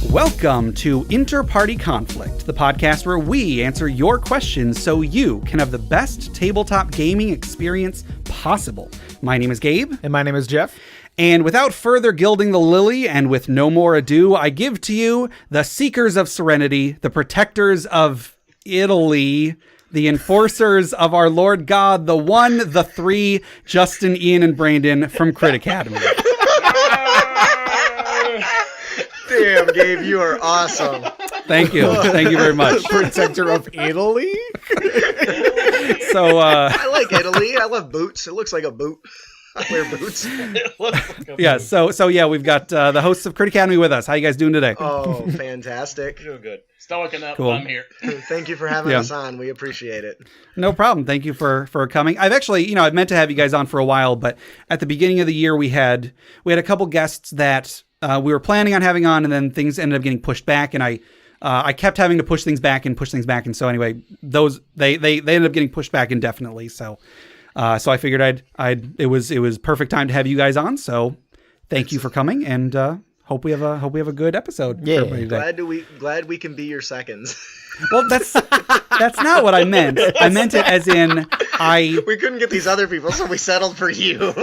Welcome to InterPartyConflict, the podcast where we answer your questions so you can have the best tabletop gaming experience possible. My name is Gabe. And my name is Jeff. And without further gilding the lily, and with no more ado, I give to you the Seekers of Serenity, the Protectors of Italy, the Enforcers of our Lord God, the one, the three, Justin, Ian, and Brandon from Crit Academy. Damn, Gabe, you are awesome. Thank you. Thank you very much. Protector of Italy? So, I like Italy. I love boots. It looks like a boot. I wear boots. Yeah, so yeah, we've got the hosts of Crit Academy with us. How you guys doing today? Oh, fantastic. Doing good. Still waking up. Cool. I'm here. Thank you for having us on. We appreciate it. No problem. Thank you for coming. I've actually, I've meant to have you guys on for a while, but at the beginning of the year we had a couple guests that we were planning on having on, and then things ended up getting pushed back, and I kept having to push things back, and so anyway, those they ended up getting pushed back indefinitely. So I figured it was perfect time to have you guys on. So thank you for coming, and hope we have a good episode. Yeah, for everybody today. Glad we can be your seconds. Well, that's not what I meant. I meant it as in we couldn't get these other people, so we settled for you.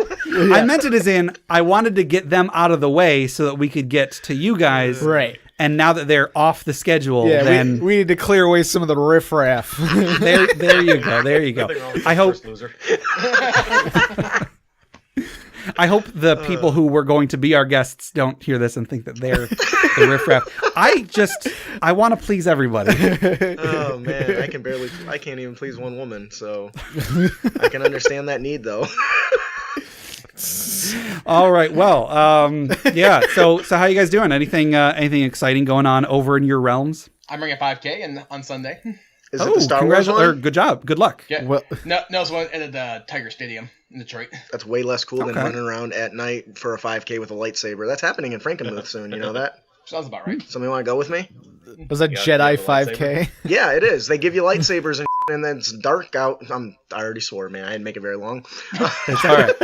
I meant it as in I wanted to get them out of the way so that we could get to you guys. Right. And now that they're off the schedule, Yeah, then we need to clear away some of the riffraff. there you go. There you go. I hope I hope the people who were going to be our guests don't hear this and think that they're the riffraff. I want to please everybody. Oh man, I can't even please one woman, so I can understand that need though. All right. Well, yeah. So how you guys doing? Anything exciting going on over in your realms? I'm running a 5K on Sunday. Is it the Star Wars one? Good job. Good luck. Yeah. Well, no, it's one at the Tiger Stadium in Detroit. That's way less cool than running around at night for a 5K with a lightsaber. That's happening in Frankenmuth soon. You know that? Sounds about right. Somebody want to go with me? was that Jedi 5K? Yeah, it is. They give you lightsabers and then it's dark out. I already swore, man. I didn't make it very long. It's all right.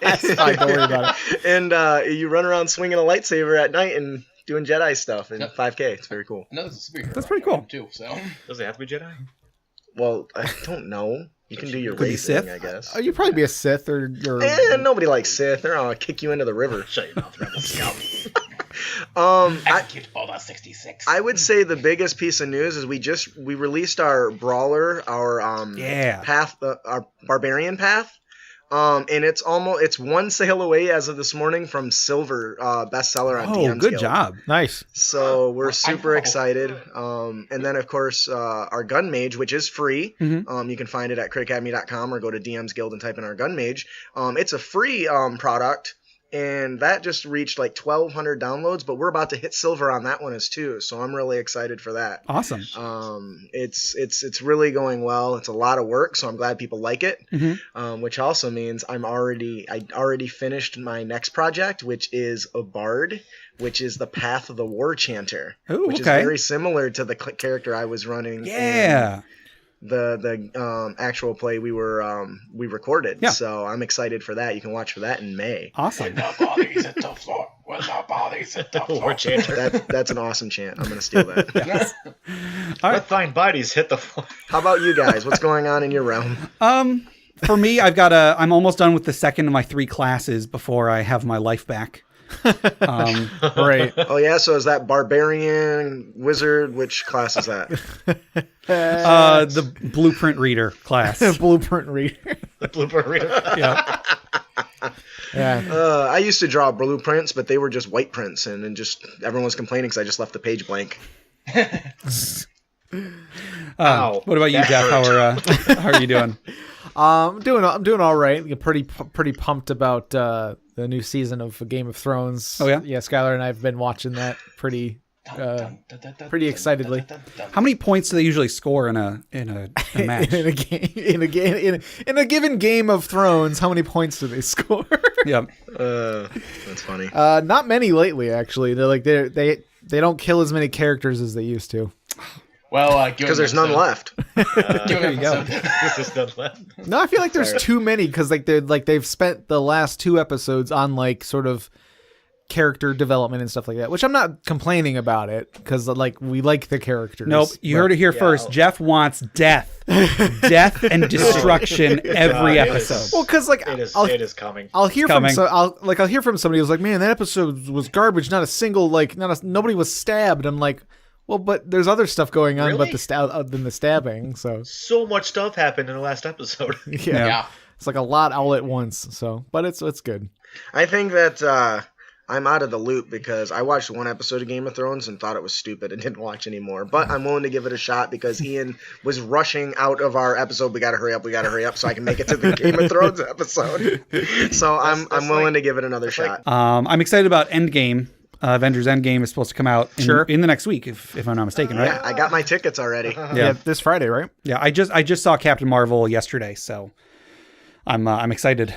That's fine. Don't worry about it. And you run around swinging a lightsaber at night and doing Jedi stuff in 5K. It's very cool. No, this is a superhero. That's pretty cool. Too, so. Does it have to be Jedi? Well, I don't know. You can do your Could be race thing, Sith? I guess. Oh, you'd probably be a Sith or you're... Nobody likes Sith. They're gonna kick you into the river. Shut your mouth, Rebel Scout. Execute all the 66. I would say the biggest piece of news is we released our brawler, our path, our barbarian path, and it's one sale away as of this morning from silver bestseller on DM's good Guild. job. Nice. So we're super excited. And then of course our gun mage, which is free. Mm-hmm. You can find it at critacademy.com or go to DM's Guild and type in our gun mage. It's a free product. And that just reached like 1,200 downloads, but we're about to hit silver on that one as too. So I'm really excited for that. Awesome. It's really going well. It's a lot of work, so I'm glad people like it. Mm-hmm. Which also means I already finished my next project, which is a bard, which is the Path of the War Chanter, which is very similar to the character I was running. Yeah. The actual play we recorded. Yeah. So I'm excited for that. You can watch for that in May. Awesome. The bodies hit the floor. When the bodies hit the floor. War chanter. That's an awesome chant. I'm going to steal that. Yes. All right. Let thine bodies hit the floor. How about you guys? What's going on in your realm? For me, I'm almost done with the second of my 3 classes before I have my life back. Right. Oh yeah, so is that barbarian, wizard? Which class is that? The blueprint reader class. Blueprint reader. The blooper reader. Yeah. Yeah. I used to draw blueprints, but they were just white prints, and then just everyone was complaining because I just left the page blank. Ow. What about you, Jeff? How are you doing? I'm doing all right. Pretty pumped about the new season of Game of Thrones. Oh yeah? Yeah, Skylar and I have been watching that pretty excitedly. How many points do they usually score in a match? in a given Game of Thrones, how many points do they score? Yeah. That's funny. Not many lately, actually. They don't kill as many characters as they used to. Well, because there's none left. There you go. There's none left. No, I feel like there's too many because they've spent the last 2 episodes on sort of character development and stuff like that, which I'm not complaining about it because like we like the characters. Nope, you heard it here first. Jeff wants death, death and destruction every episode. Well, because like It is coming. I'll hear coming. I'll hear from somebody who's like, man, that episode was garbage. Not a single nobody was stabbed. I'm like, well, but there's other stuff going on, Really? but than the stabbing. So much stuff happened in the last episode. Yeah. It's like a lot all at once. So, but it's good. I think that I'm out of the loop because I watched one episode of Game of Thrones and thought it was stupid and didn't watch anymore. But I'm willing to give it a shot because Ian was rushing out of our episode. We gotta hurry up, so I can make it to the Game of Thrones episode. So I'm willing to give it another shot. I'm excited about Endgame. Avengers Endgame is supposed to come out in the next week, if I'm not mistaken, right? Yeah, I got my tickets already. Yeah, this Friday, right? Yeah, I just saw Captain Marvel yesterday, so I'm excited.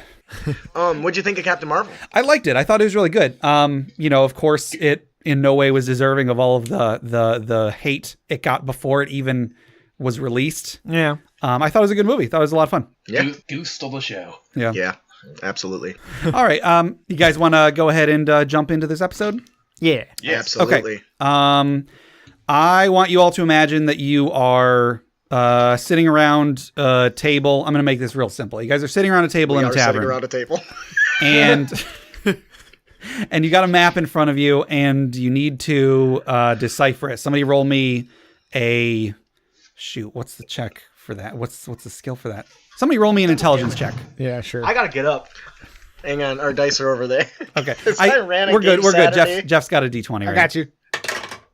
What'd you think of Captain Marvel? I liked it. I thought it was really good. Of course, it in no way was deserving of all of the hate it got before it even was released. Yeah. I thought it was a good movie. Thought it was a lot of fun. Yeah. Goose stole the show. Yeah, absolutely. All right. You guys want to go ahead and jump into this episode? Yeah. Yes. Absolutely. Okay. I want you all to imagine that you are sitting around a table. I'm going to make this real simple. You guys are sitting around a table in a tavern. Sitting around a table. And and you got a map in front of you, and you need to decipher it. Somebody roll me a shoot. What's the check for that? What's the skill for that? Somebody roll me an intelligence check. Yeah, sure. I gotta get up. Hang on, our dice are over there. Okay, We're good. We're good. Saturday. Jeff's got a D20. Right? I got you.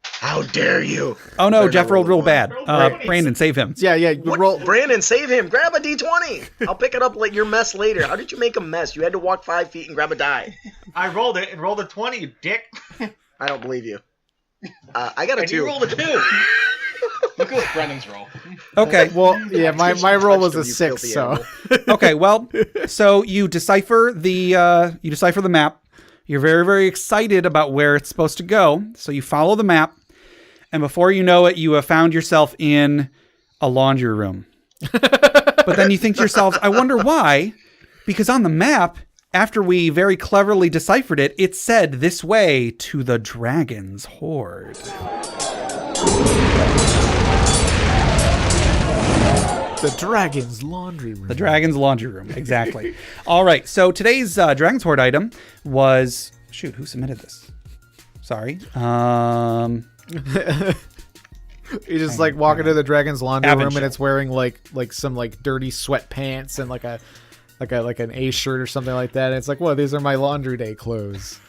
How dare you? Oh no, Better Jeff not roll rolled real one. bad. Brandon, save him. Yeah. You What? roll. Brandon, save him. Grab a D20. I'll pick it up like your mess later. How did you make a mess? You had to walk 5 feet and grab a die. I rolled it and rolled a 20, you dick. I don't believe you. I got a And 2. you rolled a 2. Look at Brennan's roll. Okay. Well, yeah, my roll was a You 6, filthy so animal. Okay. Well, so you decipher the map. You're very, very excited about where it's supposed to go. So you follow the map. And before you know it, you have found yourself in a laundry room. But then you think to yourselves, I wonder why. Because on the map, after we very cleverly deciphered it, it said this way to the dragon's hoard. the dragon's laundry room. The dragon's laundry room, exactly. All right, so today's dragon's hoard item was... Shoot, who submitted this? Sorry. You just like walk into the dragon's laundry Avon room show. and it's wearing like some like dirty sweatpants and like an A shirt or something like that. And it's like, well, these are my laundry day clothes.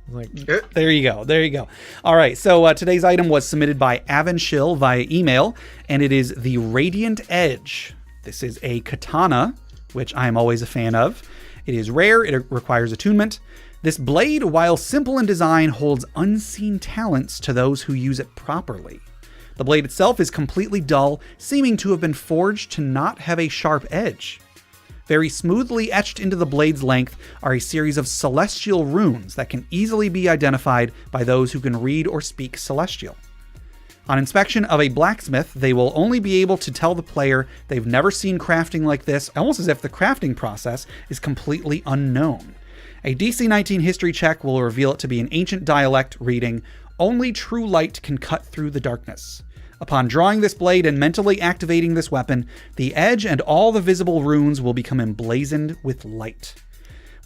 I'm like, There you go. There you go. All right. So today's item was submitted by Avonshill via email, and it is the Radiant Edge. This is a katana, which I am always a fan of. It is rare. It requires attunement. This blade, while simple in design, holds unseen talents to those who use it properly. The blade itself is completely dull, seeming to have been forged to not have a sharp edge. Very smoothly etched into the blade's length are a series of celestial runes that can easily be identified by those who can read or speak celestial. On inspection of a blacksmith, they will only be able to tell the player they've never seen crafting like this, almost as if the crafting process is completely unknown. A DC 19 history check will reveal it to be an ancient dialect reading, "Only true light can cut through the darkness." Upon drawing this blade and mentally activating this weapon, the edge and all the visible runes will become emblazoned with light.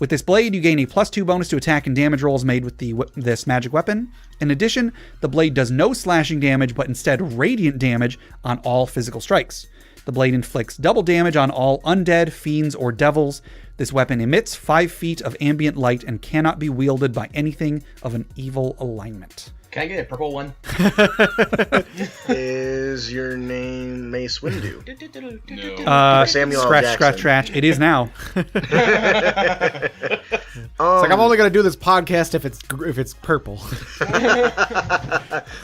With this blade, you gain a +2 bonus to attack and damage rolls made with this magic weapon. In addition, the blade does no slashing damage, but instead radiant damage on all physical strikes. The blade inflicts double damage on all undead, fiends, or devils. This weapon emits 5 feet of ambient light and cannot be wielded by anything of an evil alignment. Can I get a purple one? Is your name Mace Windu? No. Samuel L. Scratch, Jackson. scratch, scratch. It is now. it's like I'm only gonna do this podcast if it's purple.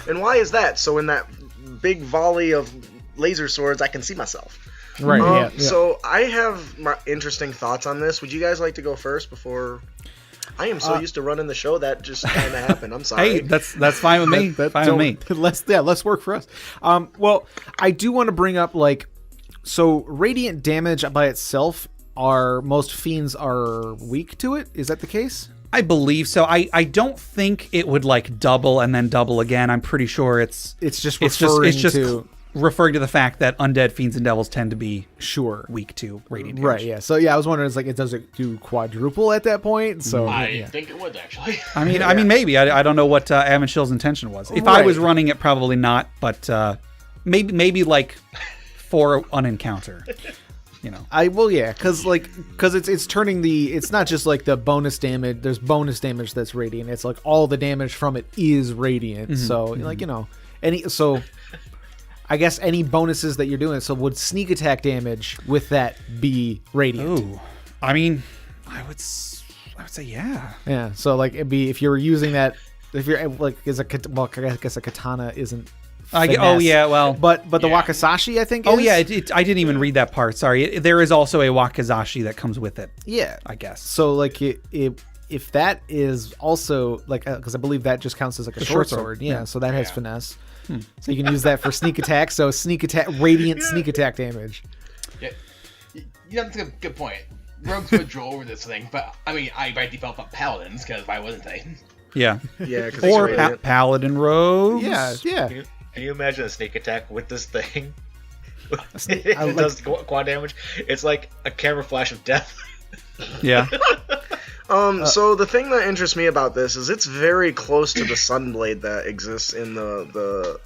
And why is that? So in that big volley of laser swords, I can see myself. Right. Yeah. So I have my interesting thoughts on this. Would you guys like to go first before? I am so used to running the show that just kind of happened. I'm sorry. Hey, that's fine with me. Fine with me. Less work for us. Well, I do want to bring up so radiant damage by itself most fiends are weak to it. Is that the case? I believe so. I don't think it would like double and then double again. I'm pretty sure it's just referring to referring to the fact that undead fiends and devils tend to be sure weak to radiant damage. Right, yeah. So yeah, I was wondering, it's like, does it do quadruple at that point? So I think it would actually. I mean, maybe. I don't know what Avonshill's intention was. If I was running it, probably not. But maybe like for an encounter. You know, because it's turning it's not just like the bonus damage. There's bonus damage that's radiant. It's like all the damage from it is radiant. So like, you know, I guess any bonuses that you're doing. So would sneak attack damage with that be radiant? Ooh, I mean, I would say yeah. Yeah. So like it'd be, if you're using that, if you're like I guess a katana isn't. Oh yeah, well, but the wakizashi, I think. Oh yeah, I didn't even read that part. Sorry, there is also a wakizashi that comes with it. Yeah, I guess. So like if that is also like, because I believe that just counts as like a short sword. Yeah, so that has finesse. So you can use that for sneak attack. So sneak attack, radiant sneak attack damage. Yeah, that's a good point. Rogues would draw over this thing, but I mean, I by default thought paladins, because why wasn't they? Yeah. Yeah. Or paladin rogues. Yeah. Can you imagine a sneak attack with this thing? It does quad damage. It's like a camera flash of death. Yeah. So the thing that interests me about this is it's very close to the Sunblade that exists in the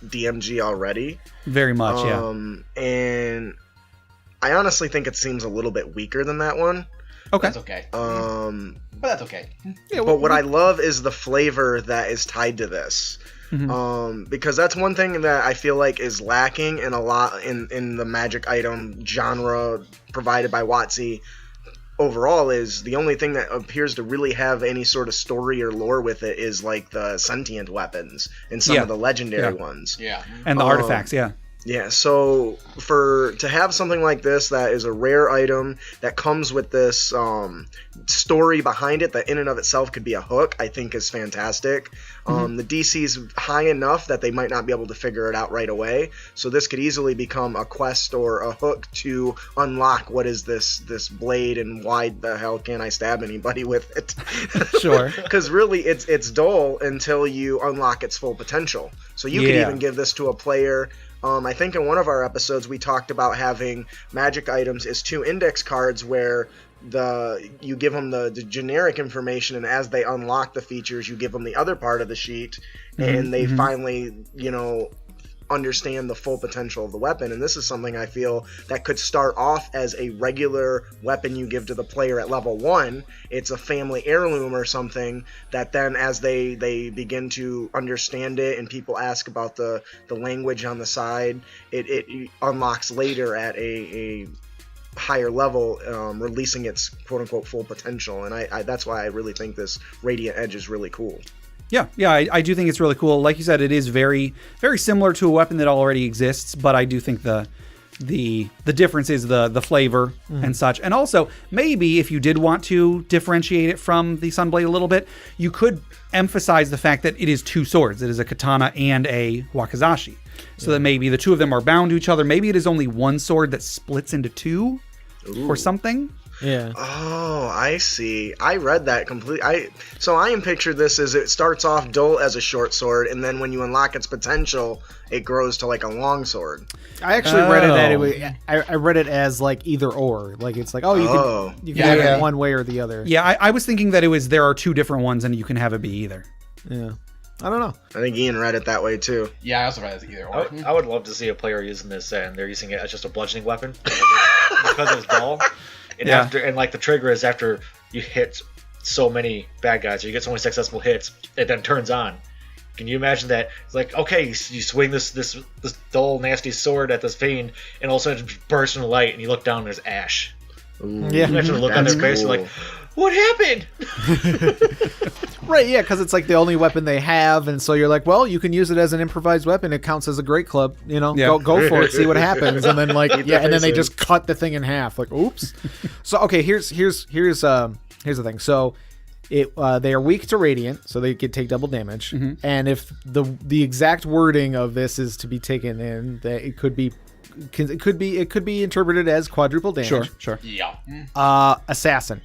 DMG already. Very much, yeah. And I honestly think it seems a little bit weaker than that one. Okay. That's okay. But that's okay. Yeah, but what I love is the flavor that is tied to this. Because that's one thing that I feel like is lacking in a lot in the magic item genre provided by WotC overall, is the only thing that appears to really have any sort of story or lore with it is like the sentient weapons and some of the legendary ones. Yeah. And the artifacts, yeah. Yeah, so to have something like this that is a rare item that comes with this story behind it that in and of itself could be a hook, I think is fantastic. The DC's high enough that they might not be able to figure it out right away, so this could easily become a quest or a hook to unlock what is this blade and why the hell can't I stab anybody with it. Sure. Because really it's dull until you unlock its full potential. So you could even give this to a player. I think in one of our episodes we talked about having magic items as 2 index cards where you give them the generic information, and as they unlock the features, you give them the other part of the sheet, and they finally, understand the full potential of the weapon. And this is something I feel that could start off as a regular weapon you give to the player at level 1. It's a family heirloom or something that then as they begin to understand it and people ask about the language on the side, it unlocks later at a higher level, releasing its quote-unquote full potential. And I that's why I really think this Radiant Edge is really cool. Yeah, I do think it's really cool. Like you said, it is very, very similar to a weapon that already exists, but I do think the difference is the flavor and such. And also, maybe if you did want to differentiate it from the Sunblade a little bit, you could emphasize the fact that it is 2 swords. It is a katana and a wakizashi. So that maybe the 2 of them are bound to each other. Maybe it is only 1 sword that splits into 2 or something. Yeah. Oh, I see. I read that completely. So I am pictured this as it starts off dull as a short sword, and then when you unlock its potential, it grows to like a long sword. I actually read it that I read it as like either or. Like it's like, you can have it one way or the other. Yeah, I was thinking that there are 2 different ones and you can have it be either. Yeah. I don't know. I think Ian read it that way too. Yeah, I also read it as either or. I would love to see a player using this and they're using it as just a bludgeoning weapon because it's dull. And and like the trigger is after you hit so many bad guys, or you get so many successful hits, it then turns on. Can you imagine that? It's like, okay, you swing this dull, nasty sword at this fiend, and all of a sudden it bursts into light, and you look down and there's ash. Ooh, yeah, imagine the look on their face, like, what happened? Right, yeah, because it's like the only weapon they have, and so you're like, well, you can use it as an improvised weapon. It counts as a great club, go for it, see what happens, and then and then they just cut the thing in half. Like, oops. So okay, here's the thing. So they are weak to radiant, so they could take double damage, and if the exact wording of this is to be taken in, that it could be interpreted as quadruple damage. Sure. Yeah. Assassin.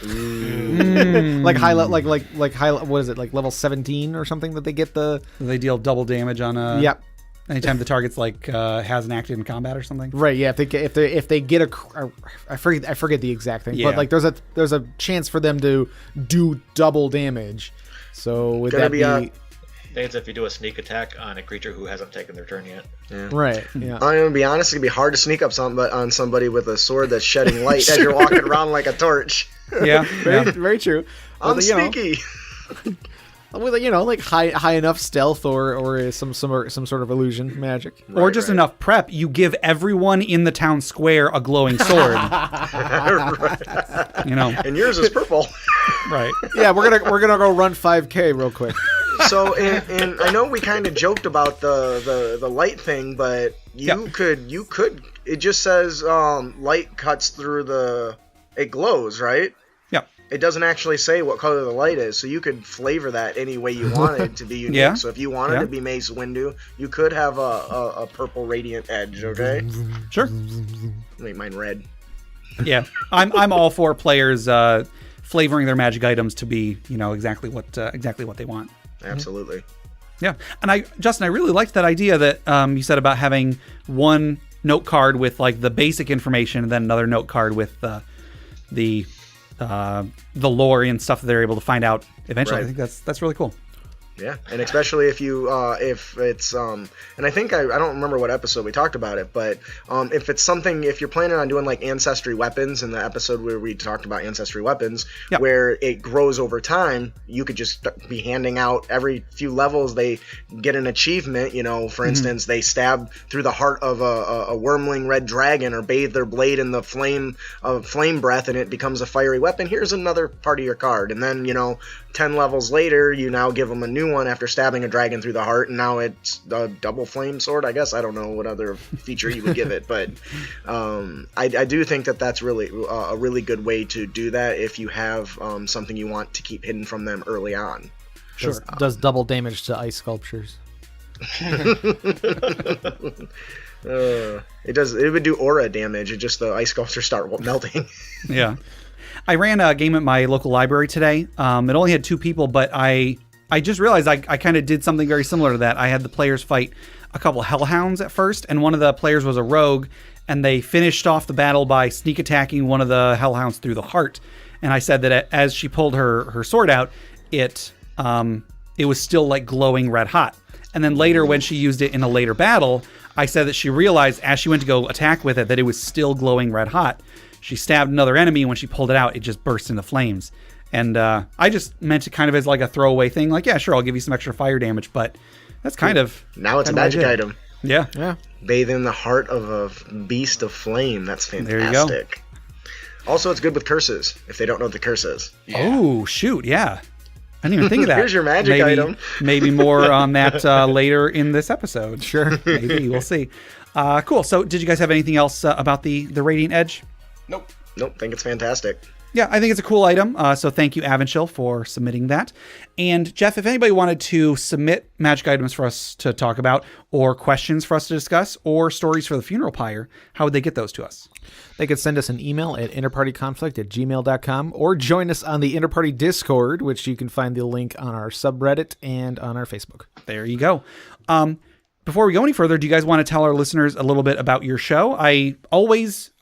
Like what is it, like level 17 or something that they get the. They deal double damage on Yep. Anytime the target's like hasn't acted in combat or something. Right. Yeah. If they get I forget the exact thing, but like there's a chance for them to do double damage. So would that be? I think it's if you do a sneak attack on a creature who hasn't taken their turn yet. Yeah. Right. Yeah. I'm gonna be honest. It's gonna be hard to sneak up on somebody with a sword that's shedding light as you're walking around like a torch. Yeah. Very true. I'm sneaky. With like high enough stealth or some sort of illusion magic, or just enough prep. You give everyone in the town square a glowing sword. And yours is purple. Right. Yeah, we're gonna go run 5K real quick. So, and I know we kind of joked about the light thing, but you could. It just says light cuts through it glows, right? Yep. It doesn't actually say what color the light is, so you could flavor that any way you wanted to be unique. Yeah. So if you wanted to be Mace Windu, you could have a purple radiant edge. Okay. Sure. Make mine red. Yeah, I'm all for players flavoring their magic items to be exactly what they want. Absolutely. Yeah, and Justin, I really liked that idea that you said about having one note card with like the basic information, and then another note card with the lore and stuff that they're able to find out eventually. Right. I think that's really cool. Yeah, and especially if you if it's and I think I don't remember what episode we talked about it, but if it's something, if you're planning on doing like ancestry weapons in the episode where we talked about ancestry weapons, where it grows over time, you could just be handing out every few levels they get an achievement. For instance, they stab through the heart of a wormling red dragon or bathe their blade in the flame breath, and it becomes a fiery weapon. Here's another part of your card, and then 10 levels later, you now give them a new one after stabbing a dragon through the heart, and now it's a double flame sword. I guess I don't know what other feature you would give it, but I do think that's really a really good way to do that if you have something you want to keep hidden from them early on. Sure. Does double damage to ice sculptures. It does. It would do aura damage. It just the ice sculptures start melting. Yeah. I ran a game at my local library today. It only had 2 people, but I just realized I kind of did something very similar to that. I had the players fight a couple hellhounds at first, and one of the players was a rogue, and they finished off the battle by sneak attacking one of the hellhounds through the heart. And I said that as she pulled her sword out, it was still like glowing red hot. And then later, when she used it in a later battle, I said that she realized as she went to go attack with it that it was still glowing red hot. She stabbed another enemy, and when she pulled it out, it just burst into flames. And I just meant it kind of as like a throwaway thing. Like, yeah, sure, I'll give you some extra fire damage, but that's kind of... Now it's a magic item. Yeah. Bathe in the heart of a beast of flame. That's fantastic. There you go. Also, it's good with curses, if they don't know what the curse is. Yeah. Oh, shoot, yeah. I didn't even think of that. Here's your magic item. Maybe more on that later in this episode. Sure. Maybe. We'll see. Cool. So did you guys have anything else about the Radiant Edge? Nope. Think it's fantastic. Yeah, I think it's a cool item. So thank you, Avanchill, for submitting that. And Jeff, if anybody wanted to submit magic items for us to talk about, or questions for us to discuss, or stories for the funeral pyre, how would they get those to us? They could send us an email at InterPartyConflict@gmail.com, or join us on the Interparty Discord, which you can find the link on our subreddit and on our Facebook. There you go. Before we go any further, do you guys want to tell our listeners a little bit about your show? I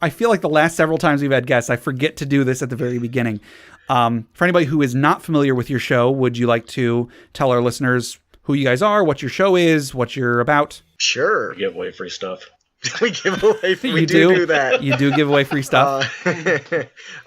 feel like the last several times we've had guests, I forget to do this at the very beginning. For anybody who is not familiar with your show, would you like to tell our listeners who you guys are, what your show is, what you're about? Sure. We give away free stuff. We give away. We do that. You do give away free stuff.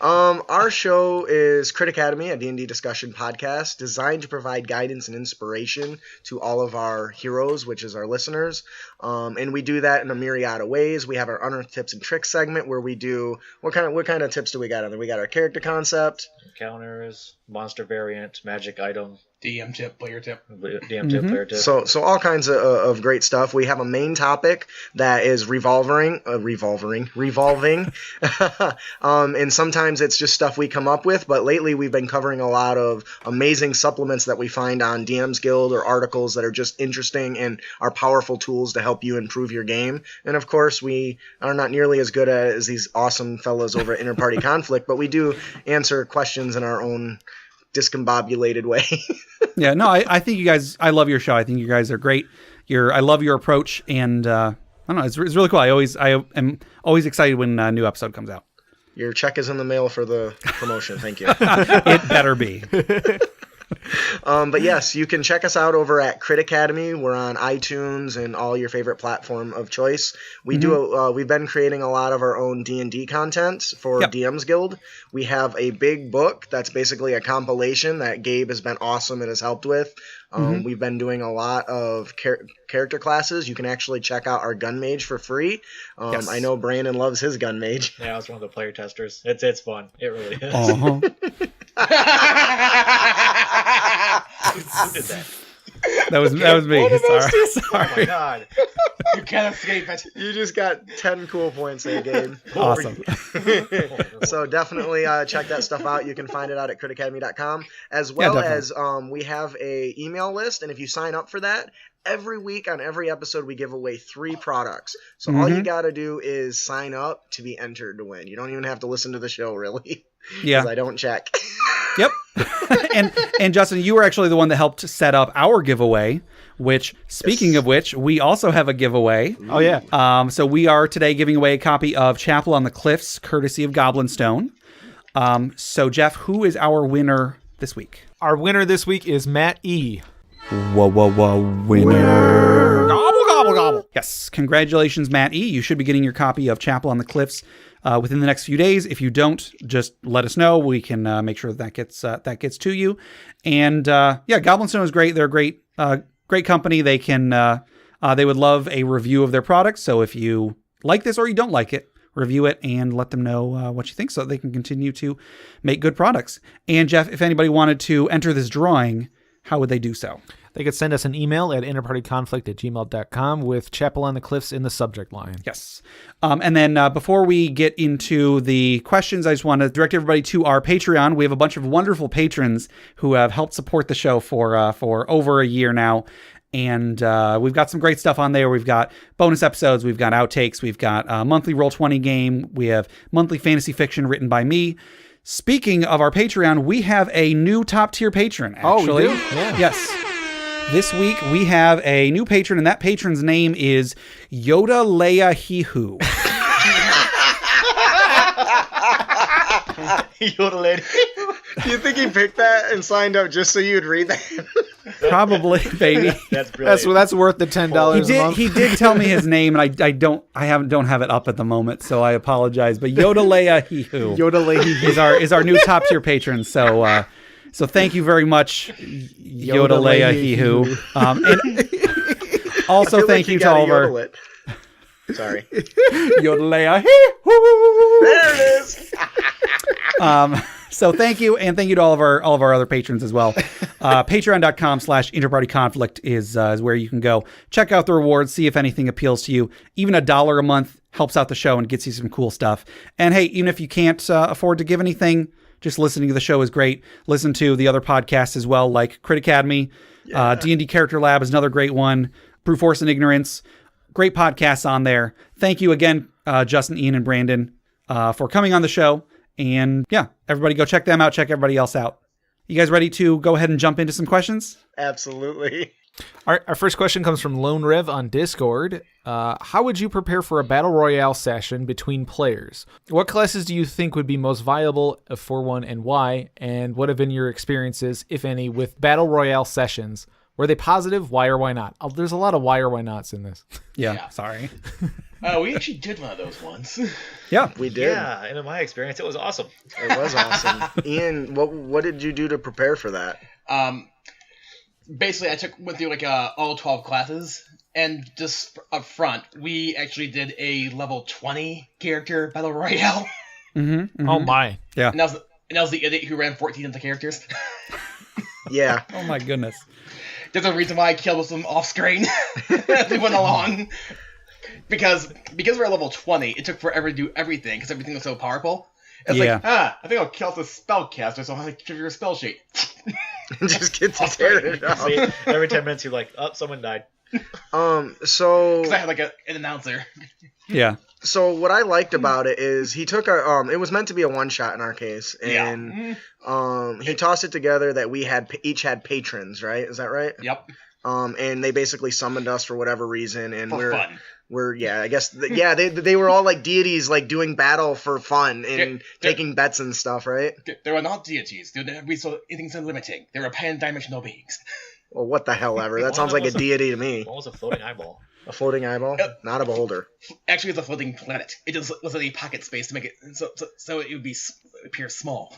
Our show is Crit Academy, a D&D discussion podcast designed to provide guidance and inspiration to all of our heroes, which is our listeners. And we do that in a myriad of ways. We have our Unearthed Tips and Tricks segment where we do what kind of tips do we got on there? We got our character concept, encounters, monster variant, magic item, DM tip, player tip. DM tip, player tip. So all kinds of great stuff. We have a main topic that is revolving. And sometimes it's just stuff we come up with, but lately we've been covering a lot of amazing supplements that we find on DM's Guild or articles that are just interesting and are powerful tools to help you improve your game. And of course, we are not nearly as good at it as these awesome fellows over at InterPartyConflict, but we do answer questions in our own discombobulated way. Yeah, no, I think you guys, I love your show. I think you guys are great. I love your approach, and I don't know, it's really cool. I am always excited when a new episode comes out. Your check is in the mail for the promotion. Thank you. It better be. But yes, you can check us out over at Crit Academy. We're on iTunes and all your favorite platform of choice. We we've been creating a lot of our own D&D content for DM's Guild. We have a big book that's basically a compilation that Gabe has been awesome and has helped with. We've been doing a lot of character classes. You can actually check out our gun mage for free. Yes. I know Brandon loves his gun mage. Yeah, I was one of the player testers. It's fun. It really is. Uh-huh. Who did that? That was me. Sorry. Oh my god. You can't escape it. You just got 10 cool points there, Gabe. Awesome. So definitely check that stuff out. You can find it out at critacademy.com, as well as we have a email list, and if you sign up for that, every week on every episode we give away 3 products. So all you got to do is sign up to be entered to win. You don't even have to listen to the show, really. Yeah. Because I don't check. Yep. and Justin, you were actually the one that helped set up our giveaway, which, speaking of which, we also have a giveaway. Oh, yeah. So we are today giving away a copy of Chapel on the Cliffs, courtesy of Goblin Stone. So, Jeff, who is our winner this week? Our winner this week is Matt E. Whoa, winner. Gobble, gobble, gobble. Yes, congratulations, Matt E. You should be getting your copy of Chapel on the Cliffs within the next few days. If you don't, just let us know. We can make sure that gets to you. And Goblin Stone is great. They're a great company. They would love a review of their products. So if you like this or you don't like it, review it and let them know what you think, so they can continue to make good products. And Jeff, if anybody wanted to enter this drawing, how would they do so? They could send us an email at interpartyconflict@gmail.com with Chapel on the Cliffs in the subject line. Yes. And then before we get into the questions, I just want to direct everybody to our Patreon. We have a bunch of wonderful patrons who have helped support the show for over a year now. And we've got some great stuff on there. We've got bonus episodes. We've got outtakes. We've got a monthly Roll20 game. We have monthly fantasy fiction written by me. Speaking of our Patreon, we have a new top tier patron, actually. Oh, we do? Yeah. Yes. This week, we have a new patron, and that patron's name is Yoda Leia Hihu. Yoda Lady. Do you think he picked that and signed up just so you'd read that? Probably, baby. That's brilliant. That's worth the $10 a month. He did tell me his name, and I don't have it up at the moment, so I apologize. But Yoda Leia Hihu. Yoda Leia is our new top tier patron. So thank you very much, Yoda Leia Hihu. And also thank you to all of our... Sorry. Yoda Leia Hihu. There it is. So thank you, and thank you to all of our other patrons as well. Patreon.com/InterPartyConflict is where you can go. Check out the rewards, see if anything appeals to you. Even $1 a month helps out the show and gets you some cool stuff. And hey, even if you can't afford to give anything, just listening to the show is great. Listen to the other podcasts as well, like Crit Academy, D&D Character Lab is another great one, Brute Force and Ignorance. Great podcasts on there. Thank you again, Justin, Ian, and Brandon, for coming on the show. And yeah, everybody go check them out. Check everybody else out. You guys ready to go ahead and jump into some questions? Absolutely. Our first question comes from Lone Rev on Discord. How would you prepare for a battle royale session between players? What classes do you think would be most viable for one, and why? And what have been your experiences, if any, with battle royale sessions? Were they positive? Why or why not? There's a lot of why or why nots in this. Yeah. Sorry. We actually did one of those ones. Yeah, we did. Yeah, and in my experience, it was awesome. It was awesome. Ian, what did you do to prepare for that? Basically, I went through all 12 classes, and just up front, we actually did a level 20 character battle royale. Mm-hmm. Oh my! Yeah, and And I was the idiot who ran 14 of the characters. Yeah. Oh my goodness. There's a reason why I killed them off screen as we went along. Because we're at level 20, it took forever to do everything because everything was so powerful. It's I think I'll kill the spellcaster, so I'll have to give you a spell sheet. Just get to tear it out. See, every 10 minutes you're like, oh, someone died. So... Because I had like an announcer. Yeah. So what I liked about it is he took it was meant to be a one-shot in our case. And he tossed it together that we each had patrons, right? Is that right? Yep. And they basically summoned us for whatever reason, and for fun. I guess they were all like deities, like doing battle for fun and taking bets and stuff, right? They were not deities. They would be so anything so limiting. They were pan-dimensional beings. Well, what the hell ever. That sounds like a deity to me. What was a floating eyeball? A floating eyeball? Not a beholder. Actually, it's a floating planet. It just was in a pocket space to make it so it would appear small.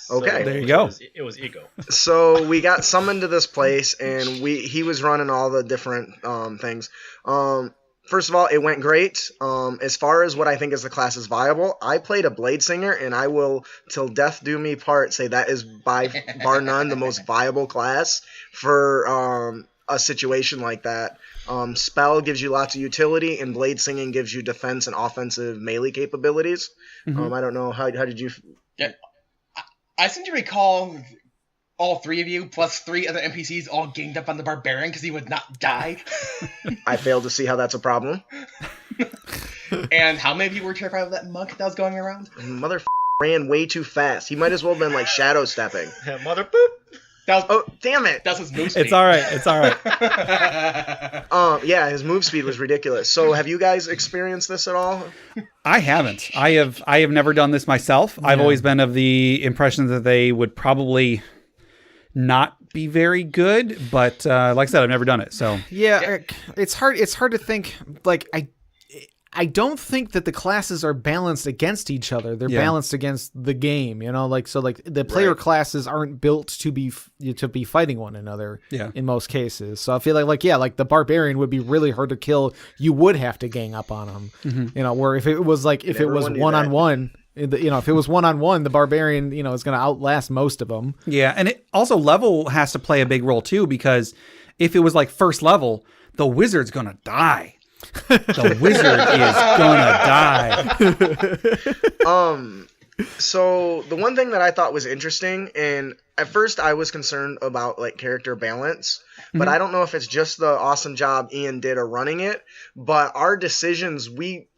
Okay. There you go. It was ego. So we got summoned to this place, and he was running all the different things. First of all, it went great. As far as what I think is the class is viable, I played a Blade Singer, and I will, till death do me part, say that is by bar none the most viable class for a situation like that. Spell gives you lots of utility, and Blade Singing gives you defense and offensive melee capabilities. Mm-hmm. I don't know, how did you... Yeah. I seem to recall all three of you, plus 3 other NPCs, all ganged up on the Barbarian because he would not die. I failed to see how that's a problem. And how many of you were terrified of that monk that was going around? Mother ran way too fast. He might as well have been like shadow stepping. Mother boop. Oh, damn it. That's his move speed. It's all right. It's all right. Yeah, his move speed was ridiculous. So have you guys experienced this at all? I haven't. I have never done this myself. Yeah. I've always been of the impression that they would probably not be very good, but like I said, I've never done it. So yeah, it's hard to think. Like I don't think that the classes are balanced against each other. They're balanced against the game, like the player classes aren't built to be fighting one another in most cases. So I feel like the Barbarian would be really hard to kill. You would have to gang up on him, where if it was one-on-one, if it was one-on-one, the Barbarian, is going to outlast most of them. Yeah. And it also level has to play a big role too, because if it was like first level, the wizard's going to die. The wizard is gonna die. So the one thing that I thought was interesting, and at first I was concerned about like character balance, but I don't know if it's just the awesome job Ian did of running it, but our decisions,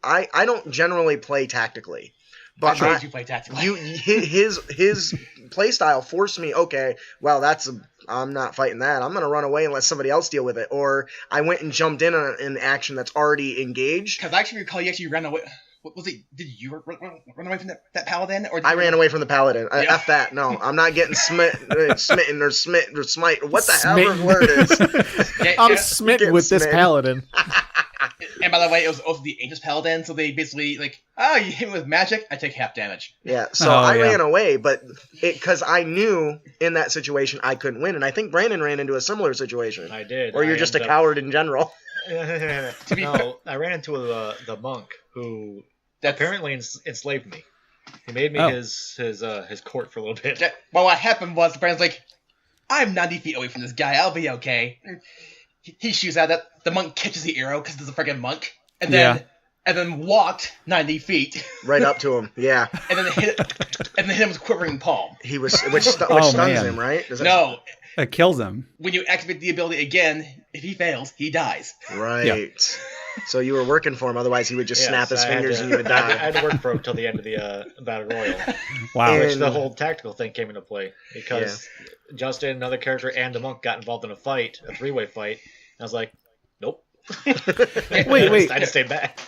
I don't generally play tactically. But you play tactically. His play style forced me, okay, well I'm not fighting that. I'm going to run away and let somebody else deal with it. Or I went and jumped in on an action that's already engaged. Because I actually recall you actually ran away. What was it? Did you run away from that paladin? Or I ran away from the paladin. F that. No, I'm not getting smitten or smite. What the hell the word is? I'm smitten with this paladin. And by the way, it was also the Ancient Paladin, so they basically you hit me with magic, I take half damage. Yeah, so I ran away, but because I knew in that situation I couldn't win, and I think Brandon ran into a similar situation. I did. Or you're just a coward in general. No, I ran into the monk who apparently enslaved me. He made me his court for a little bit. Well, what happened was Brandon's like, I'm 90 feet away from this guy, I'll be okay. He shoots at it. The monk catches the arrow because there's a freaking monk, and then walked 90 feet right up to him. Yeah, and then hit him with quivering palm. Which stuns him, right? It kills him. When you activate the ability again, if he fails, he dies. Right. Yeah. So you were working for him, otherwise he would just snap his fingers and you would die. I had to work for him till the end of the Battle Royal. Wow. Which the whole tactical thing came into play because Justin, another character, and the monk got involved in a fight, a 3-way fight. I was like, nope. Wait. I just stayed back.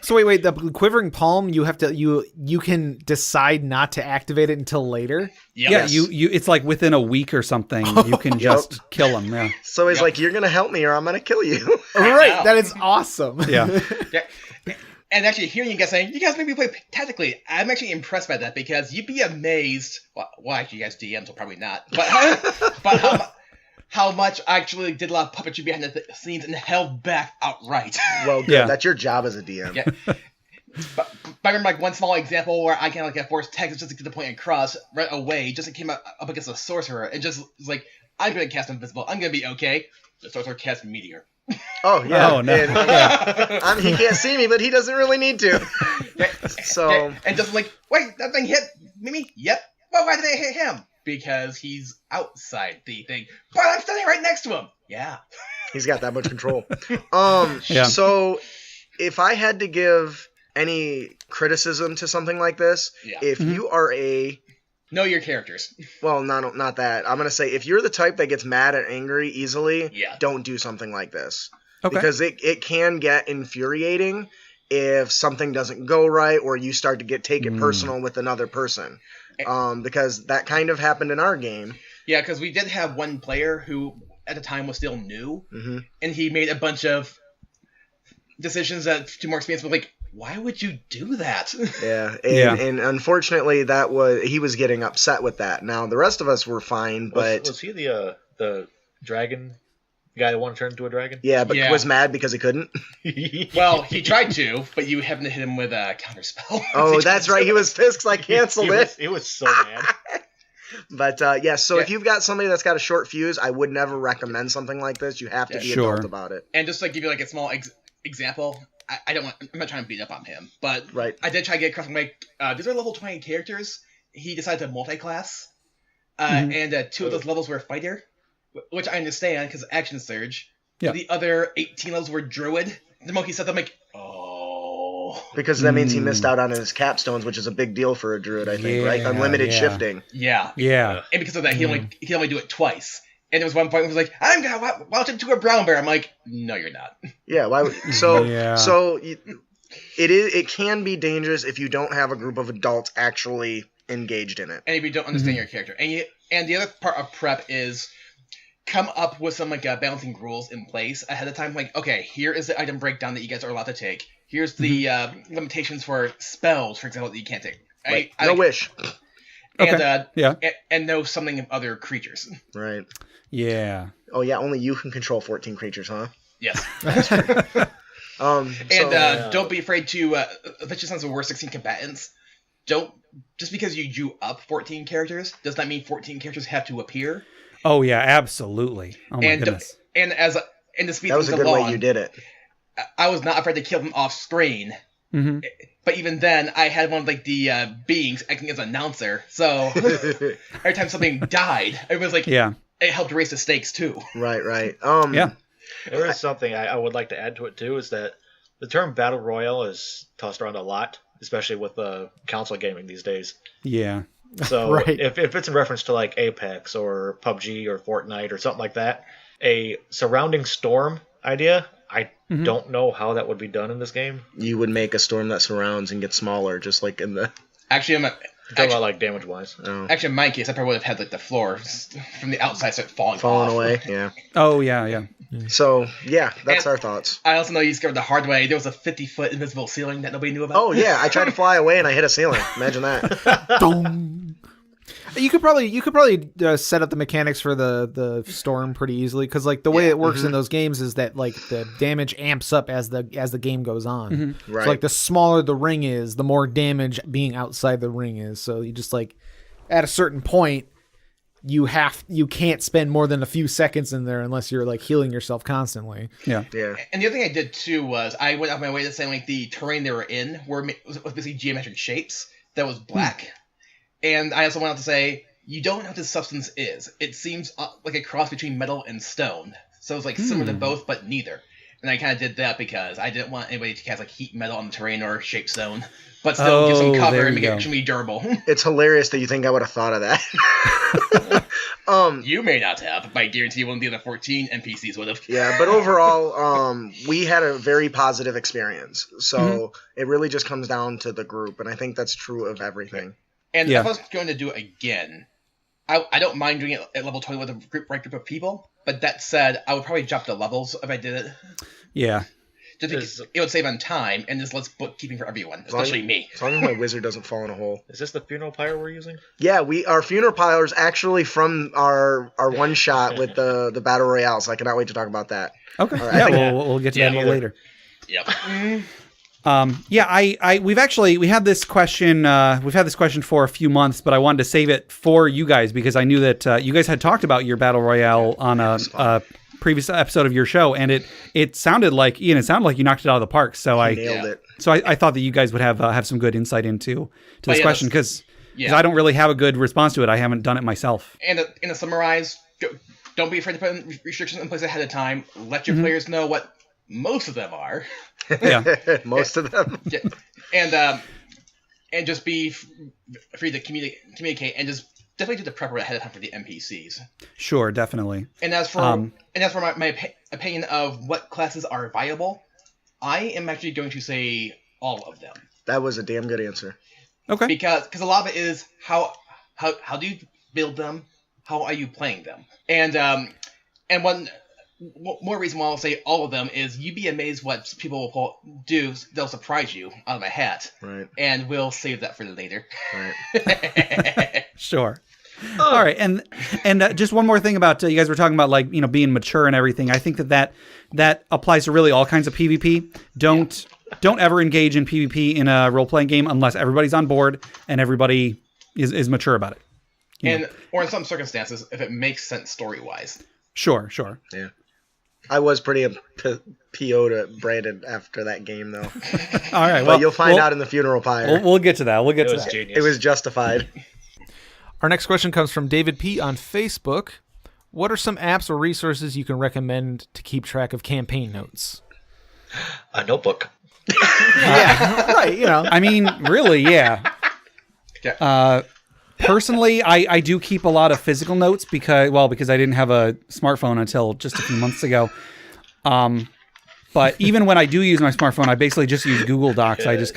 So wait. The quivering palm, you have to you can decide not to activate it until later. Yep. Yeah, you it's like within a week or something. You can just kill him. Yeah. So he's like, you're gonna help me or I'm gonna kill you. Right. That is awesome. Yeah. And actually, hearing you guys saying, you guys maybe play tactically, I'm actually impressed by that because you'd be amazed. Well, actually, you guys DM, so probably not. But how much I actually did a lot of puppetry behind the scenes and held back outright. Well, good. Yeah. That's your job as a DM. Yeah. But I remember like one small example where I kind of like forced Texas just to get the point across right away, just it came up against a sorcerer, and just was like, I'm gonna cast Invisible, I'm gonna be okay. The sorcerer cast Meteor. Oh yeah. Oh no. And, he can't see me, but he doesn't really need to. So and just like, wait, that thing hit Mimi? Yep. Well, why did they hit him? Because he's outside the thing. But I'm standing right next to him. Yeah. He's got that much control. So if I had to give any criticism to something like this, if you are know your characters. Well, not that. I'm gonna say if you're the type that gets mad and angry easily, don't do something like this. Okay. Because it can get infuriating if something doesn't go right or you start to take it personal with another person. Because that kind of happened in our game. Yeah, because we did have one player who at the time was still new, and he made a bunch of decisions that too more experience were like, why would you do that? And unfortunately, he was getting upset with that. Now the rest of us were fine, but was he the dragon guy that wanted to turn into a dragon? Yeah, but was mad because he couldn't. Well, he tried to, but you happened to hit him with a counterspell. Oh, that's right. He was pissed because I canceled it. It was so mad. But if you've got somebody that's got a short fuse, I would never recommend something like this. You have to be adult about it. And just to give you like a small example. I'm not trying to beat up on him, but I did try to get across my. These are level 20 characters. He decided to multi-class, and 2 of those levels were fighter, which I understand because action surge. Yeah. The other 18 levels were druid. The monkey said, "I'm like, oh." Because that means he missed out on his capstones, which is a big deal for a druid, I think, right? Unlimited shifting. Yeah. And because of that, he only do it twice. And there was one point where he was like, I'm going to watch him to a brown bear. I'm like, no, you're not. Yeah. Why? So it can be dangerous if you don't have a group of adults actually engaged in it. And if you don't understand your character. And the other part of prep is come up with some like balancing rules in place ahead of time. Like, okay, here is the item breakdown that you guys are allowed to take. Here's the limitations for spells, for example, that you can't take. Right. No wish. And, and know something of other creatures. Right. Yeah. Oh, yeah, only you can control 14 creatures, huh? Yes. That's true. Don't be afraid to, that just sounds the worst 16 combatants. Just because you drew up 14 characters, does not mean 14 characters have to appear. Oh, yeah, absolutely. Oh, my goodness. And to speed that was a good way you did it. I was not afraid to kill them off screen. But even then, I had one of like the beings acting as an announcer. So every time something died, it was like, it helped raise the stakes too. Right. There is something I would like to add to it too, is that the term battle royale is tossed around a lot, especially with console gaming these days. Yeah. So if it's in reference to like Apex or PUBG or Fortnite or something like that, a surrounding storm idea, I don't know how that would be done in this game. You would make a storm that surrounds and gets smaller, just like in the... Actually, about like damage-wise. Oh. Actually, in my case, I probably would have had like the floor from the outside start falling away. Yeah. Oh yeah. So that's our thoughts. I also know you discovered the hard way. There was a 50-foot invisible ceiling that nobody knew about. Oh yeah, I tried to fly away and I hit a ceiling. Imagine that. You could probably set up the mechanics for the storm pretty easily, because like the way it works in those games is that like the damage amps up as the game goes on. Right. So like the smaller the ring is, the more damage being outside the ring is. So you just like at a certain point you can't spend more than a few seconds in there unless you're like healing yourself constantly. Yeah. And the other thing I did too was I went out of my way to say like the terrain they were in was basically geometric shapes that was black. And I also went out to say, you don't know what this substance is. It seems like a cross between metal and stone. So it's like similar to both, but neither. And I kind of did that because I didn't want anybody to cast like heat metal on the terrain or shape stone, but still give some cover and make it actually durable. It's hilarious that you think I would have thought of that. You may not have, but I guarantee one of the other 14 NPCs would have. Yeah, but overall, we had a very positive experience. So it really just comes down to the group, and I think that's true of everything. And if I was going to do it again, I don't mind doing it at level 20 with a right group of people. But that said, I would probably drop the levels if I did it. Yeah. Just because it would save on time and just less bookkeeping for everyone, especially me. As long as my wizard doesn't fall in a hole. Is this the funeral pyre we're using? Yeah, our funeral pyre is actually from our one shot with the battle royale. So I cannot wait to talk about that. Okay. Right, we'll get to that a little later. Yep. We had this question for a few months, but I wanted to save it for you guys because I knew that you guys had talked about your battle royale on a previous episode of your show, and it sounded like you knocked it out of the park. So I nailed it. So I thought that you guys would have some good insight into this question because I don't really have a good response to it. I haven't done it myself. And to summarize, don't be afraid to put restrictions in place ahead of time. Let your players know what most of them are. Yeah, most of them. And just be free to communicate and just definitely do the prep ahead of time for the NPCs. Sure, definitely. And as for my opinion of what classes are viable, I am actually going to say all of them. That was a damn good answer. Okay. Because a lot of it is how do you build them? How are you playing them? And one more reason why I'll say all of them is you'd be amazed what people will do. They'll surprise you out of a hat. Right. And we'll save that for later. Right. Sure. All right, and just one more thing about you guys were talking about being mature and everything. I think that applies to really all kinds of PvP. Don't ever engage in PvP in a role playing game unless everybody's on board and everybody is mature about it. Or in some circumstances, if it makes sense story wise. Sure. Yeah, I was pretty PO to Brandon after that game though. All right, well you'll find out in the funeral pyre. We'll get to that. Genius. It was justified. Our next question comes from David P. on Facebook. What are some apps or resources you can recommend to keep track of campaign notes? A notebook. Yeah, right. I mean, really, yeah. Personally, I do keep a lot of physical notes because I didn't have a smartphone until just a few months ago. But even when I do use my smartphone, I basically just use Google Docs. I just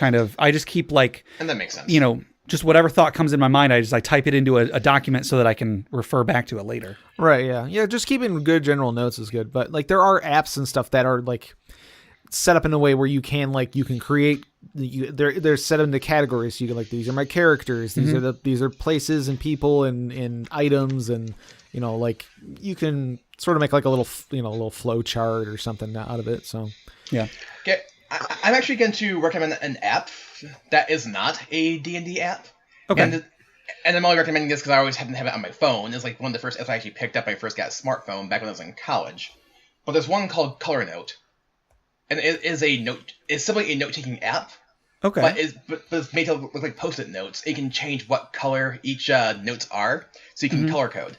keep and that makes sense. Just whatever thought comes in my mind, I type it into a document so that I can refer back to it later. Right, yeah. Yeah, just keeping good general notes is good. But there are apps and stuff that are set up in a way where you can create they're set into categories. So you can these are my characters, these are places and people and items and you can sort of make a little flow chart or something out of it. So yeah. Okay, I'm actually going to recommend an app that is not a D&D app. Okay. And I'm only recommending this because I always happen to have it on my phone. It's one of the first apps I actually picked up when I first got a smartphone back when I was in college. But there's one called Color Note. And it is it's simply a note-taking app. Okay. But it's made to look like Post-it notes. It can change what color each notes are, so you can color code.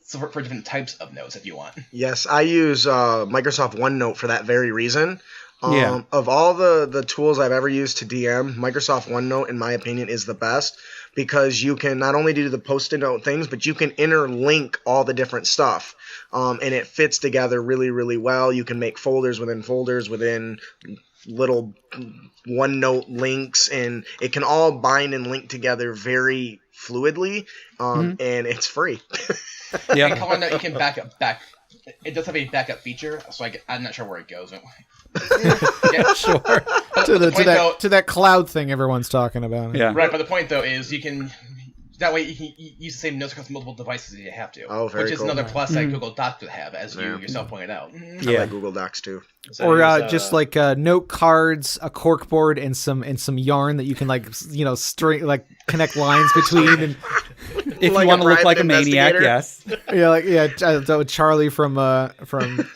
So for different types of notes if you want. Yes, I use Microsoft OneNote for that very reason. Of all the tools I've ever used to DM, Microsoft OneNote, in my opinion, is the best because you can not only do the Post-it note things, but you can interlink all the different stuff. And it fits together really, really well. You can make folders within little OneNote links, and it can all bind and link together very fluidly, and it's free. Yeah. And Color Note, you can back. It does have a backup feature, so I'm not sure where it goes. Yeah, sure. To that cloud thing everyone's talking about. Yeah. Right, but the point though is you can that way you can use the same notes across multiple devices if you have to. Oh, very which is cool. another plus that Google Docs would have, as you yourself pointed out. I like Google Docs too. Or just note cards, a cork board, and some yarn that you can string connect lines between. And if you want to look like a maniac, yes. Charlie from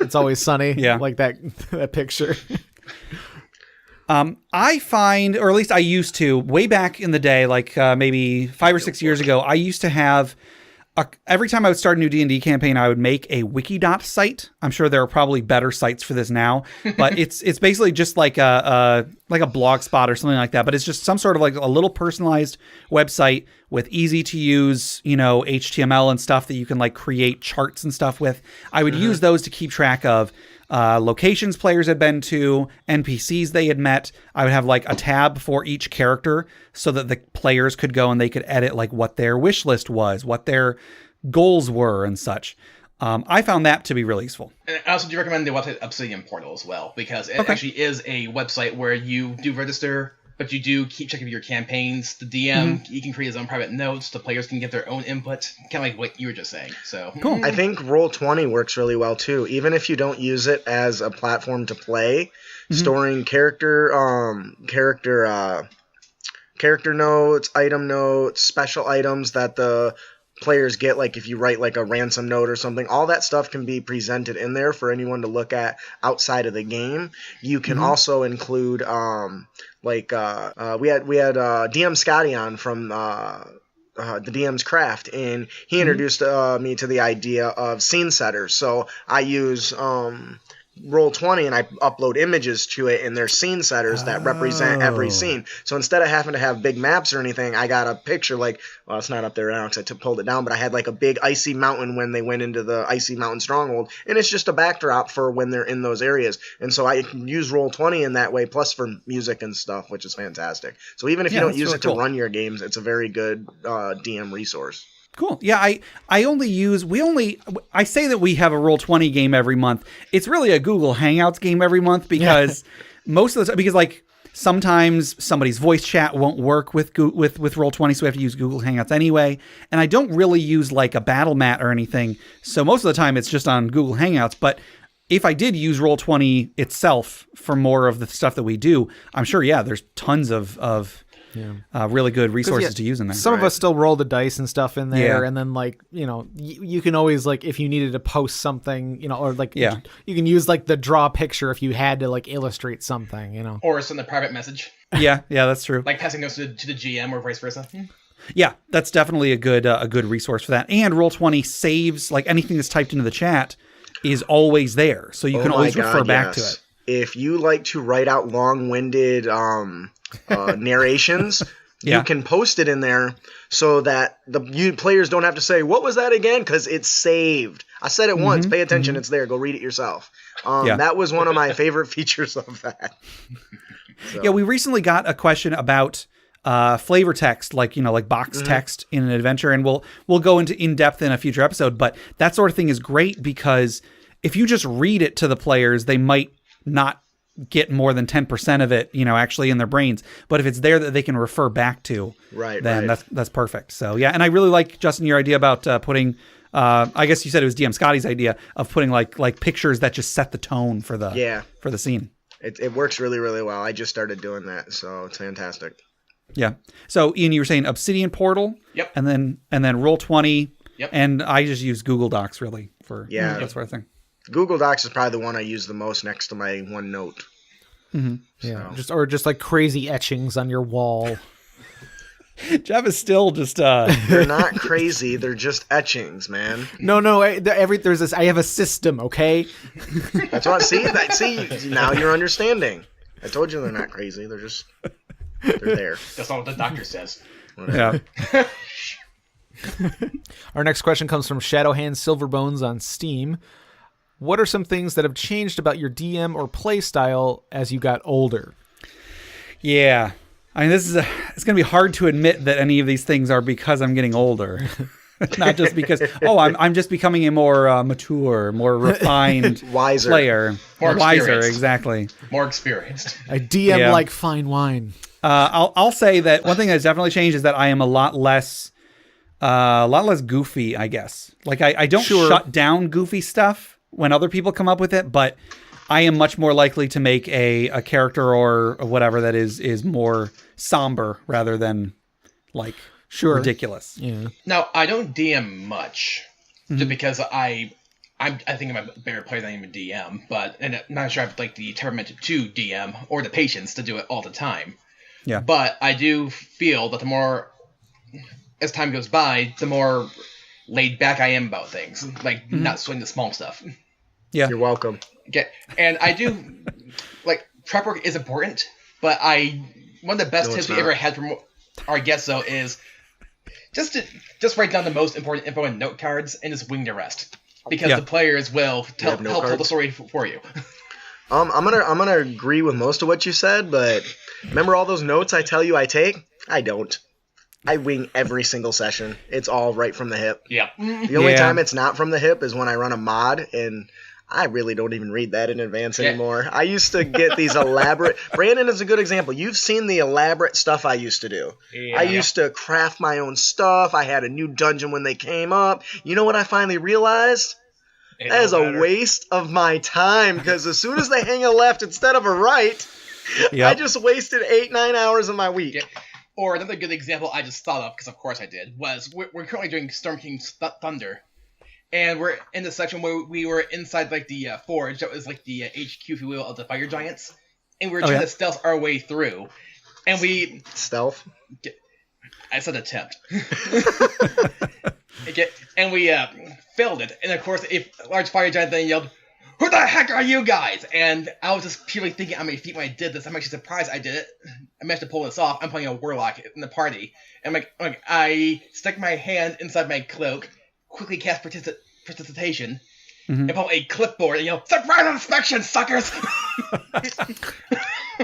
It's Always Sunny. Yeah, like that picture. I find, or at least I used to, way back in the day, maybe 5 or 6 years ago, I used to have, every time I would start a new D&D campaign, I would make a Wikidot site. I'm sure there are probably better sites for this now, but it's basically just like a blog spot or something like that. But it's just some sort of a little personalized website with easy to use, HTML and stuff that you can create charts and stuff with. I would use those to keep track of locations players had been to, NPCs they had met. I would have a tab for each character so that the players could go and they could edit what their wish list was, what their goals were and such. I found that to be really useful. And I also do recommend the website Obsidian Portal as well, because it actually is a website where you do register but you do keep checking your campaigns. The DM, he can create his own private notes. The players can give their own input, kind of like what you were just saying. So cool. I think Roll20 works really well too. Even if you don't use it as a platform to play, storing character notes, item notes, special items that the players get, like if you write like a ransom note or something, all that stuff can be presented in there for anyone to look at outside of the game. You can also include we had DM Scotty on from the DM's Craft, and he introduced me to the idea of scene setters. So I use Roll20 and I upload images to it, and there's scene setters that represent every scene. So instead of having to have big maps or anything, I got a picture like, well, it's not up there now because I pulled it down, but I had like a big icy mountain when they went into the icy mountain stronghold, and it's just a backdrop for when they're in those areas. And so I can use Roll20 in that way, plus for music and stuff, which is fantastic. So even if you don't use it to run your games, it's a very good DM resource. Cool. Yeah, I say that we have a Roll20 game every month. It's really a Google Hangouts game every month because most of the time, because like sometimes somebody's voice chat won't work with Roll20, so we have to use Google Hangouts anyway. And I don't really use like a battle mat or anything, so most of the time it's just on Google Hangouts. But if I did use Roll20 itself for more of the stuff that we do, I'm sure, there's tons of really good resources to use in there. Some of us still roll the dice and stuff in there, and then like you can always like if you needed to post something, or like you can use like the draw picture if you had to like illustrate something, or send a private message. Yeah, that's true. Like passing those to the GM or vice versa. Yeah, that's definitely a good resource for that. And Roll20 saves like anything that's typed into the chat is always there, so you can always refer back to it. If you like to write out long-winded narrations, you can post it in there so that the players don't have to say, what was that again? Because it's saved. I said it once. Pay attention. It's there. Go read it yourself. That was one of my favorite features of that. So. Yeah, we recently got a question about flavor text, like box text in an adventure, and we'll go into in depth in a future episode. But that sort of thing is great because if you just read it to the players, they might not get more than 10% of it, actually in their brains. But if it's there that they can refer back to, then that's perfect. So yeah, and I really like, Justin, your idea about putting. I guess you said it was DM Scotty's idea of putting like pictures that just set the tone for the scene. It works really, really well. I just started doing that, so it's fantastic. Yeah. So Ian, you were saying Obsidian Portal. Yep. And then Roll20. Yep. And I just use Google Docs really for that sort of thing. Google Docs is probably the one I use the most next to my OneNote. Yeah, just like crazy etchings on your wall. Jeff is still just They're not crazy, they're just etchings, man. No, there's this. I have a system, okay? That's what. See, now you're understanding. I told you they're not crazy. They're there. That's not what the doctor says. Yeah. Our next question comes from Shadowhand Silverbones on Steam. What are some things that have changed about your DM or play style as you got older? Yeah. I mean, it's going to be hard to admit that any of these things are because I'm getting older. Not just because, I'm just becoming a more mature, more refined wiser player. More wiser, exactly. More experienced. A DM like fine wine. I'll say that one thing that's definitely changed is that I am a lot less goofy, I guess. Like I don't shut down goofy stuff when other people come up with it, but I am much more likely to make a character or whatever that is more somber rather than like ridiculous. Yeah. Now, I don't DM much just because I think I'm a better player than I'm a DM, and I'm not sure I have like the temperament to DM or the patience to do it all the time. Yeah. But I do feel that the more as time goes by, the more laid back I am about things, like not sweating the small stuff. Yeah, you're welcome. Okay, and I do like prep work is important, but one of the best tips we ever had from our guests though is just write down the most important info in note cards and just wing the rest because the players will help tell the story for you. I'm gonna agree with most of what you said, but remember all those notes I tell you I take? I don't. I wing every single session. It's all right from the hip. Yeah. The only time it's not from the hip is when I run a mod and I really don't even read that in advance anymore. I used to get these elaborate... Brandon is a good example. You've seen the elaborate stuff I used to do. Yeah. I used to craft my own stuff. I had a new dungeon when they came up. You know what I finally realized? That is a waste of my time, because as soon as they hang a left instead of a right, I just wasted 8-9 hours of my week. Yeah. Or another good example I just thought of, because of course I did, was we're currently doing Storm King's Thunder. And we're in the section where we were inside, like, the forge. That was, like, the HQ, if you will, of the fire giants. And we were trying to stealth our way through. And we... Stealth? I said attempt. And we failed it. And, of course, a large fire giant then yelled, "Who the heck are you guys?" And I was just purely thinking on my feet when I did this. I'm actually surprised I did it. I managed to pull this off. I'm playing a warlock in the party. And I stuck my hand inside my cloak, quickly cast precipitation, and pull a clipboard and yell, "Surprise inspection, suckers!"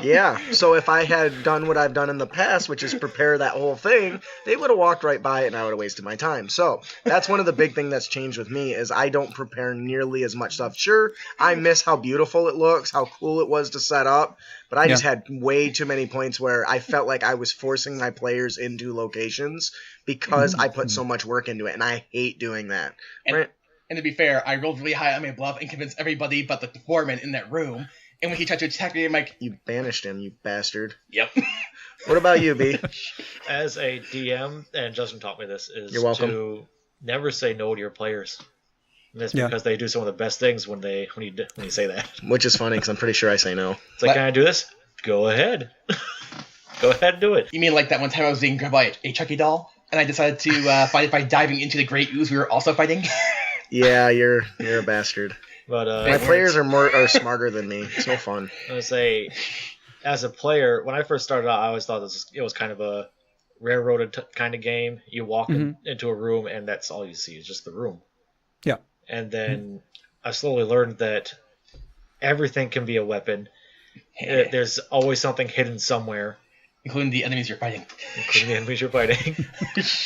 Yeah, so if I had done what I've done in the past, which is prepare that whole thing, they would have walked right by it and I would have wasted my time. So that's one of the big things that's changed with me is I don't prepare nearly as much stuff. Sure, I miss how beautiful it looks, how cool it was to set up, but I just had way too many points where I felt like I was forcing my players into locations because I put so much work into it, and I hate doing that. And to be fair, I rolled really high on my bluff and convinced everybody but the foreman in that room. And when he tried to attack me, I'm like... You banished him, you bastard. Yep. What about you, B? As a DM, and Justin taught me this, is You're welcome. To never say no to your players. And that's because they do some of the best things when you say that. Which is funny, because I'm pretty sure I say no. It's like, can I do this? Go ahead. Go ahead and do it. You mean like that one time I was being grabbed by a Chucky doll, and I decided to fight it by diving into the great ooze we were also fighting? Yeah, you're a bastard. But my players are smarter than me. It's no fun. I would say, as a player, when I first started out, I always thought it was kind of a railroaded kind of game. You walk into a room, and that's all you see is just the room. Yeah. And then I slowly learned that everything can be a weapon. There's always something hidden somewhere. Including the enemies you're fighting.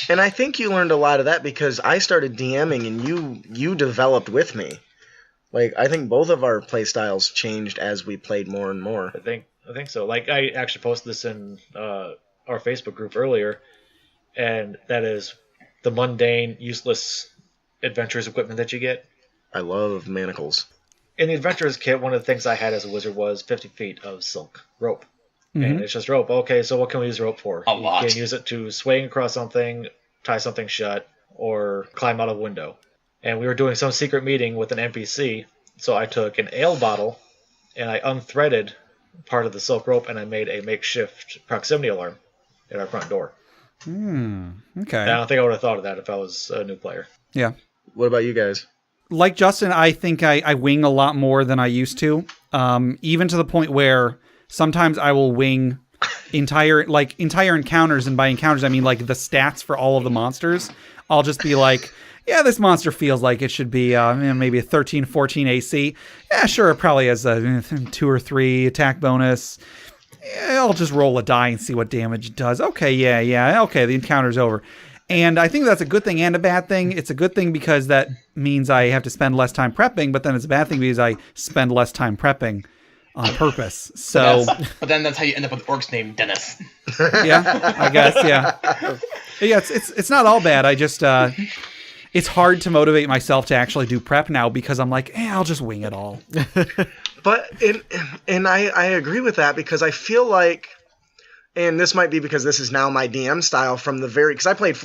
And I think you learned a lot of that because I started DMing, and you developed with me. Like, I think both of our play styles changed as we played more and more. I think so. Like, I actually posted this in our Facebook group earlier, and that is the mundane, useless adventurers equipment that you get. I love manacles. In the adventurers kit, one of the things I had as a wizard was 50 feet of silk rope. And it's just rope. Okay, so what can we use rope for? A lot. You can use it to swing across something, tie something shut, or climb out a window. And we were doing some secret meeting with an NPC, so I took an ale bottle, and I unthreaded part of the silk rope, and I made a makeshift proximity alarm at our front door. Okay. And I don't think I would have thought of that if I was a new player. Yeah. What about you guys? Like Justin, I think I wing a lot more than I used to, even to the point where sometimes I will wing entire encounters, and by encounters I mean like the stats for all of the monsters. I'll just be like, yeah, this monster feels like it should be maybe a 13, 14 AC. Yeah, sure, it probably has a 2 or 3 attack bonus. Yeah, I'll just roll a die and see what damage it does. Okay, yeah, okay, the encounter's over. And I think that's a good thing and a bad thing. It's a good thing because that means I have to spend less time prepping, but then it's a bad thing because I spend less time prepping on purpose. So, but then that's how you end up with orcs named Dennis. Yeah, I guess, yeah. Yeah, it's not all bad. I just... it's hard to motivate myself to actually do prep now because I'm like, I'll just wing it all. But I agree with that because I feel like, and this might be because this is now my DM style from the very, because I played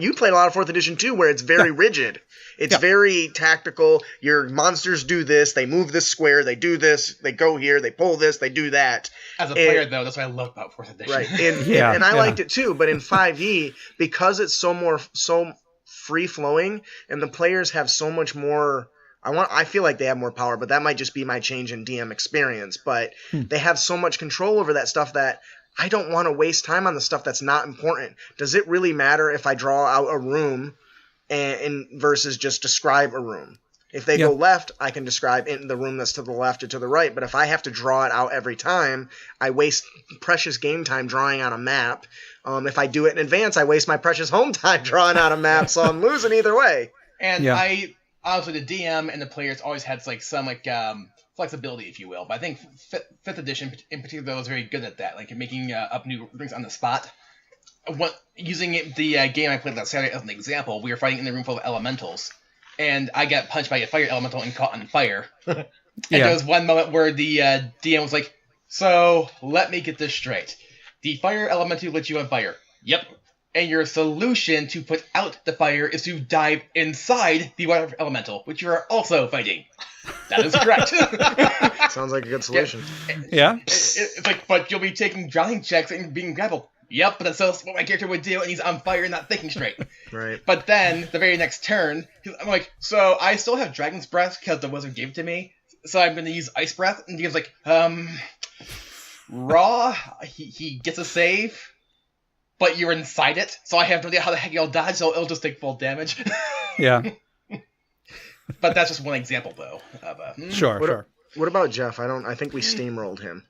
you played a lot of 4th edition too, where it's very rigid. It's very tactical. Your monsters do this, they move this square, they do this, they go here, they pull this, they do that. As a player, though, that's what I love about 4th edition. Right, and I liked it too, but in 5e, because it's so free-flowing, and the players have so much more... I feel like they have more power, but that might just be my change in DM experience, but they have so much control over that stuff that I don't want to waste time on the stuff that's not important. Does it really matter if I draw out a room and versus just describe a room? If they go left, I can describe in the room that's to the left or to the right, but if I have to draw it out every time, I waste precious game time drawing on a map. If I do it in advance, I waste my precious home time drawing out a map, so I'm losing either way. And Honestly, the DM and the players always had like some flexibility, if you will. But I think fifth edition in particular was very good at that, like making up new things on the spot. Using the game I played last Saturday as an example, we were fighting in the room full of elementals, and I got punched by a fire elemental and caught on fire. And there was one moment where the DM was like, "So let me get this straight. The fire elemental lit you on fire. Yep. And your solution to put out the fire is to dive inside the water elemental, which you are also fighting." That is correct. Sounds like a good solution. Yeah. It's like, but you'll be taking drowning checks and being grappled. Yep, but that's what my character would do, and he's on fire and not thinking straight. Right. But then, the very next turn, I'm like, so I still have Dragon's Breath because the wizard gave it to me, so I'm going to use Ice Breath. And the game's like, Raw, he gets a save, but you're inside it, so I have no idea how the heck he'll dodge, so it'll just take full damage. Yeah. But that's just one example, though. Sure. What about Jeff? I think we steamrolled him.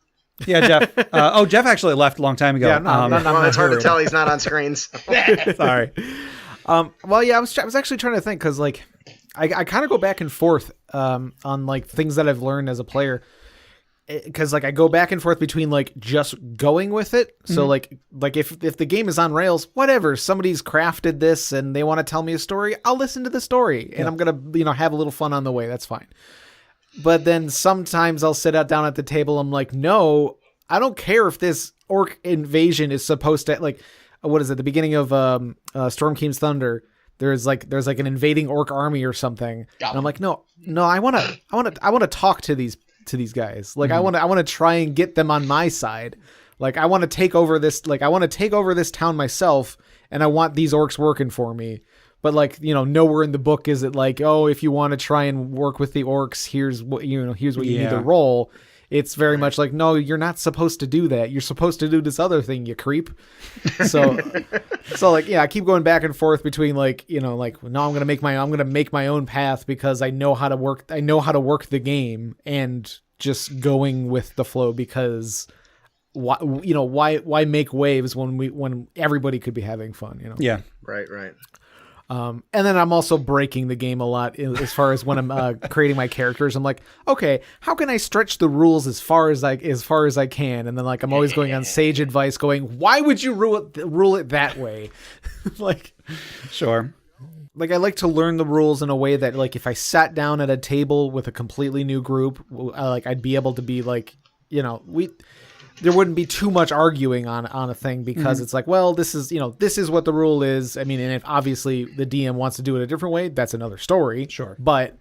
Yeah, Jeff. Jeff actually left a long time ago. Yeah, no, it's hard to tell. He's not on screens. Sorry. Well, yeah, I was actually trying to think because like I kind of go back and forth on like things that I've learned as a player. Because like I go back and forth between like just going with it. So like if the game is on rails, whatever, somebody's crafted this and they want to tell me a story, I'll listen to the story and I'm gonna have a little fun on the way. That's fine. But then sometimes I'll sit down at the table. I'm like, no, I don't care if this orc invasion is supposed to like, what is it? The beginning of Storm King's Thunder. There's like an invading orc army or something. And I'm like, no, I want to talk to these guys. Like I want to try and get them on my side. Like I want to take over this. Like I want to take over this town myself, and I want these orcs working for me. But like nowhere in the book is it like, oh, if you want to try and work with the orcs, here's what you need to roll. It's very much like, no, you're not supposed to do that. You're supposed to do this other thing, you creep. So like, yeah, I keep going back and forth between like, like, no, I'm gonna make my own path because I know how to work the game, and just going with the flow because why make waves when everybody could be having fun, Yeah. Right. And then I'm also breaking the game a lot as far as when I'm creating my characters. I'm like, okay, how can I stretch the rules as far as I can? And then like I'm always going on sage advice, going, why would you rule it that way? Like, sure. Like I like to learn the rules in a way that like if I sat down at a table with a completely new group, like I'd be able to be like, there wouldn't be too much arguing on a thing because it's like, well, this is what the rule is. I mean, and if obviously the DM wants to do it a different way, that's another story. Sure. But,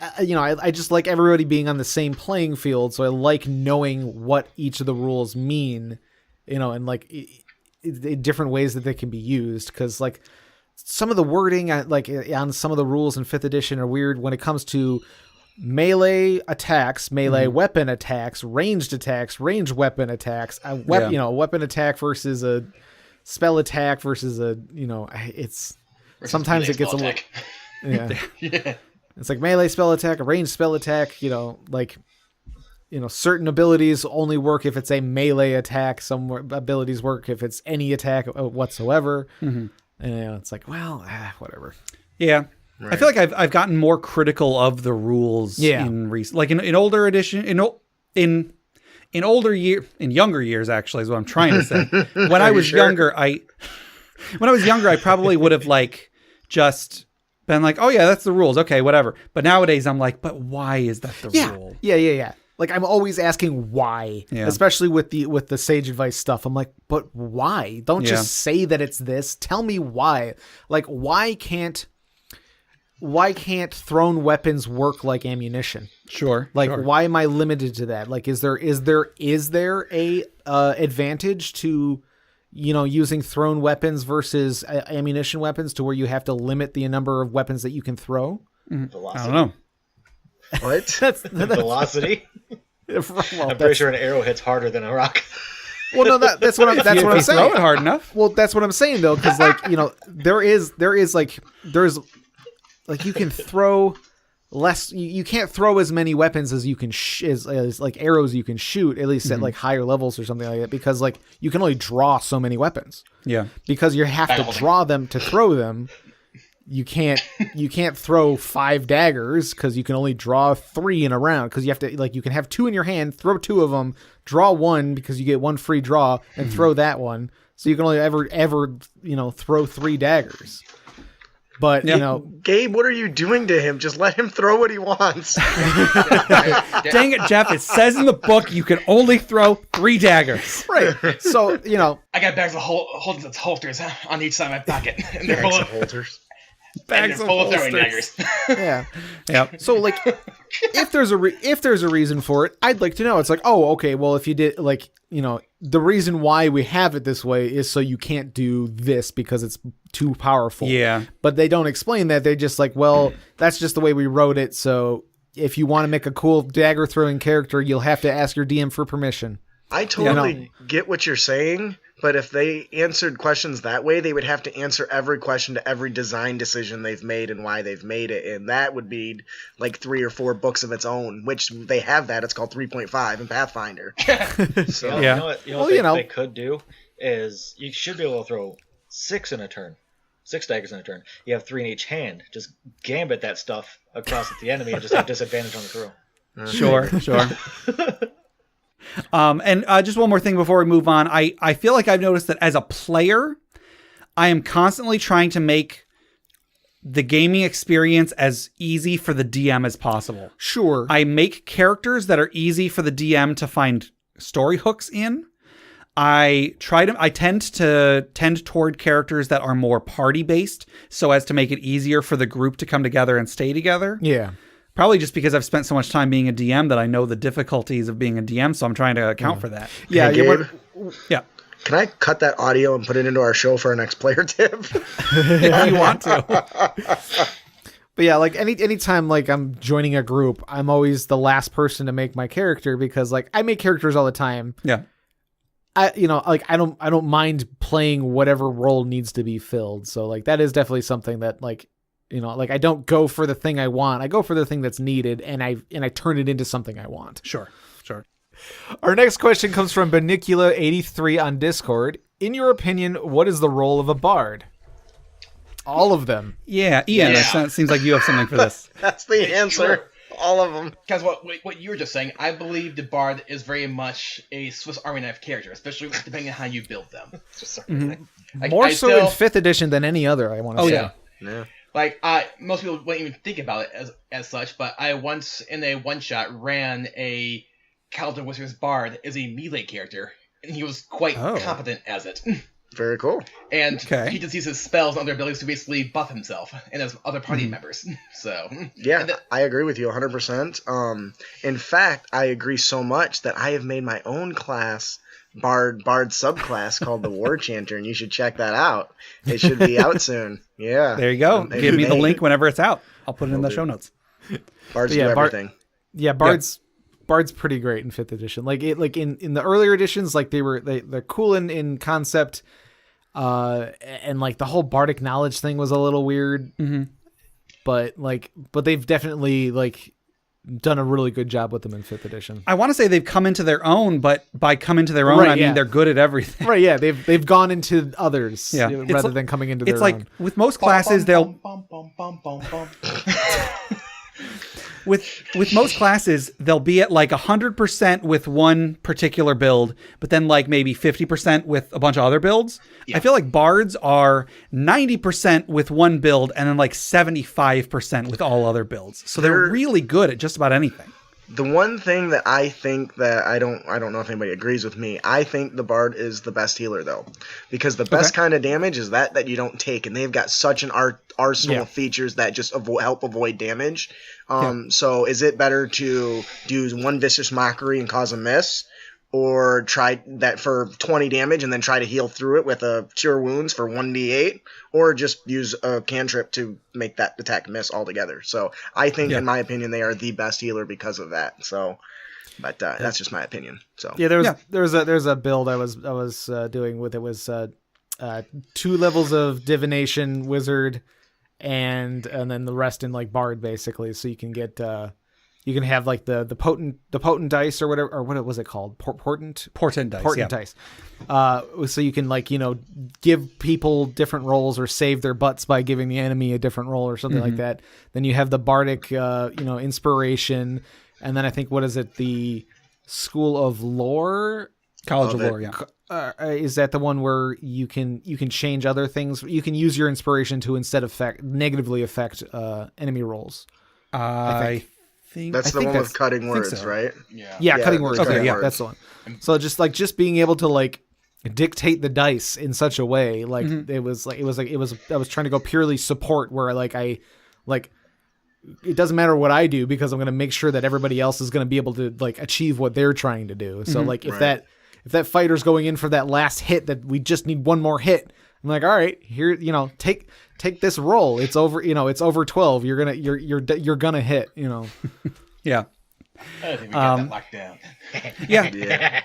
I just like everybody being on the same playing field. So I like knowing what each of the rules mean, and like different ways that they can be used. Cause like some of the wording like on some of the rules in 5th edition are weird when it comes to melee attacks, melee weapon attacks, ranged weapon attacks, weapon attack versus a spell attack versus it's versus sometimes it gets a little yeah. It's like melee spell attack, a ranged spell attack, certain abilities only work if it's a melee attack, some abilities work if it's any attack whatsoever. And it's like, well, whatever. Yeah. Right. I feel like I've gotten more critical of the rules in recent, like in older edition, in younger years, actually, is what I'm trying to say. When I was younger, I probably would have like just been like, oh yeah, that's the rules. Okay, whatever. But nowadays I'm like, but why is that the rule? Yeah. Like I'm always asking why, especially with the sage advice stuff. I'm like, but why? Don't just say that it's this. Tell me why. Like, why can't thrown weapons work like ammunition? Sure. Like, why am I limited to that? Like, is there a advantage to, using thrown weapons versus ammunition weapons to where you have to limit the number of weapons that you can throw? Velocity. I don't know. What? that's Velocity? Well, I'm pretty sure an arrow hits harder than a rock. Well, no, that's what I'm saying. Throw it hard enough. Well, that's what I'm saying though, because like there's you can throw less. You can't throw as many weapons as you can as like arrows you can shoot, at least at like higher levels or something like that, because like you can only draw so many weapons. Yeah, because you have to draw them to throw them. you can't throw 5 daggers because you can only draw 3 in a round, because you have to, like, you can have 2 in your hand, throw 2 of them, draw 1 because you get 1 free draw, and throw that one. So you can only ever throw 3 daggers. But Gabe, what are you doing to him? Just let him throw what he wants. Dang it, Jeff! It says in the book you can only throw 3 daggers. Right. So I got bags of holsters on each side of my pocket, and they're full of holsters. Bags of full of holsters. throwing daggers. Yeah. So like, if there's a reason for it, I'd like to know. It's like, oh, okay, well, if you did, like, the reason why we have it this way is so you can't do this because it's too powerful. Yeah. But they don't explain that. They're just like, well, that's just the way we wrote it. So if you want to make a cool dagger throwing character, you'll have to ask your DM for permission. I totally get what you're saying, but if they answered questions that way, they would have to answer every question to every design decision they've made and why they've made it, and that would be like 3 or 4 books of its own, which they have that. It's called 3.5 in Pathfinder. So, You know what they could do is you should be able to throw 6 in a turn. 6 daggers in a turn. You have 3 in each hand. Just gambit that stuff across at the enemy and just have disadvantage on the throw. Sure. And just one more thing before we move on. I feel like I've noticed that as a player, I am constantly trying to make the gaming experience as easy for the DM as possible. Sure. I make characters that are easy for the DM to find story hooks in. I tend toward characters that are more party based, so as to make it easier for the group to come together and stay together. Yeah. Probably just because I've spent so much time being a DM that I know the difficulties of being a DM, so I'm trying to account for that. Yeah. Hey, Gabe, Yeah. can I cut that audio and put it into our show for our next player tip? If you want to. But yeah, like anytime like I'm joining a group, I'm always the last person to make my character, because like I make characters all the time. Yeah. I don't mind playing whatever role needs to be filled. So like that is definitely something that like, like I don't go for the thing I want. I go for the thing that's needed, and I turn it into something I want. Sure. Our next question comes from Benicula83 on Discord. In your opinion, what is the role of a bard? All of them. Yeah, Ian, it seems like you have something for this. That's the answer. Sure. All of them. Because what you were just saying, I believe the bard is very much a Swiss Army knife character, especially depending on how you build them. More so in 5th edition than any other, I want to say. Yeah. Like, most people wouldn't even think about it as such, but I once, in a one-shot, ran a Calder Wizard's Bard as a melee character, and he was quite competent as it. Very cool. And he just uses spells and other abilities to basically buff himself and his other party members. So yeah, I agree with you 100%. In fact, I agree so much that I have made my own class, bard subclass called the War Chanter, and you should check that out. It should be out soon. Yeah. There you go. Give me the link whenever it's out. I'll put it in the show notes. Bards do everything. Bard's pretty great in 5th edition. Like in the earlier editions, like they're cool in concept. And like the whole bardic knowledge thing was a little weird, but they've definitely like done a really good job with them in 5th edition. I want to say they've come into their own, but by come into their own, I mean they're good at everything. Right? Yeah, they've gone into others rather than coming into their own. It's like with most classes, With most classes, they'll be at like 100% with one particular build, but then like maybe 50% with a bunch of other builds. Yeah. I feel like bards are 90% with one build and then like 75% with all other builds. So they're really good at just about anything. The one thing that I think that I don't know if anybody agrees with me. I think the bard is the best healer though, because the best kind of damage is that you don't take, and they've got such an arsenal of features that just help avoid damage. So is it better to do one vicious mockery and cause a miss, or try that for 20 damage and then try to heal through it with a cure wounds for 1d8, or just use a cantrip to make that attack miss altogether? So I think, in my opinion, they are the best healer because of that. So, but that's just my opinion. So there's a build I was doing with it was 2 levels of divination wizard and then the rest in like bard basically, so you can get You can have like the potent dice or whatever, or what was it called? Portent dice. So you can like, give people different rolls or save their butts by giving the enemy a different roll or something like that. Then you have the bardic, inspiration, and then I think the School of Lore, College of Lore, is that the one where you can change other things? You can use your inspiration to instead negatively affect enemy rolls. I think that's the one with cutting words, so. Right? Yeah, cutting words. Okay, yeah, that's the one. So just being able to like dictate the dice in such a way, like I was trying to go purely support, where it doesn't matter what I do because I'm going to make sure that everybody else is going to be able to like achieve what they're trying to do. So like if that fighter's going in for that last hit, that we just need one more hit, I'm like, all right, here, take this roll. It's over, it's over 12. You're gonna hit, Yeah. I think we got that locked down. Yeah.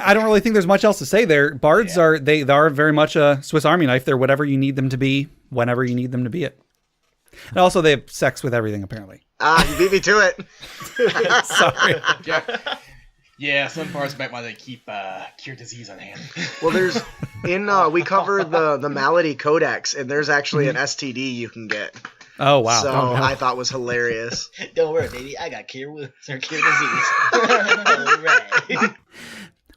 I don't really think there's much else to say there. Bards are very much a Swiss Army knife. They're whatever you need them to be, whenever you need them to be it. And also they have sex with everything, apparently. You beat me to it. Sorry. Yeah, some parts might want to keep cure disease on hand. Well, we covered the malady codex, and there's actually an STD you can get. Oh, wow. So I thought was hilarious. Don't worry, baby. I got cure disease. All right.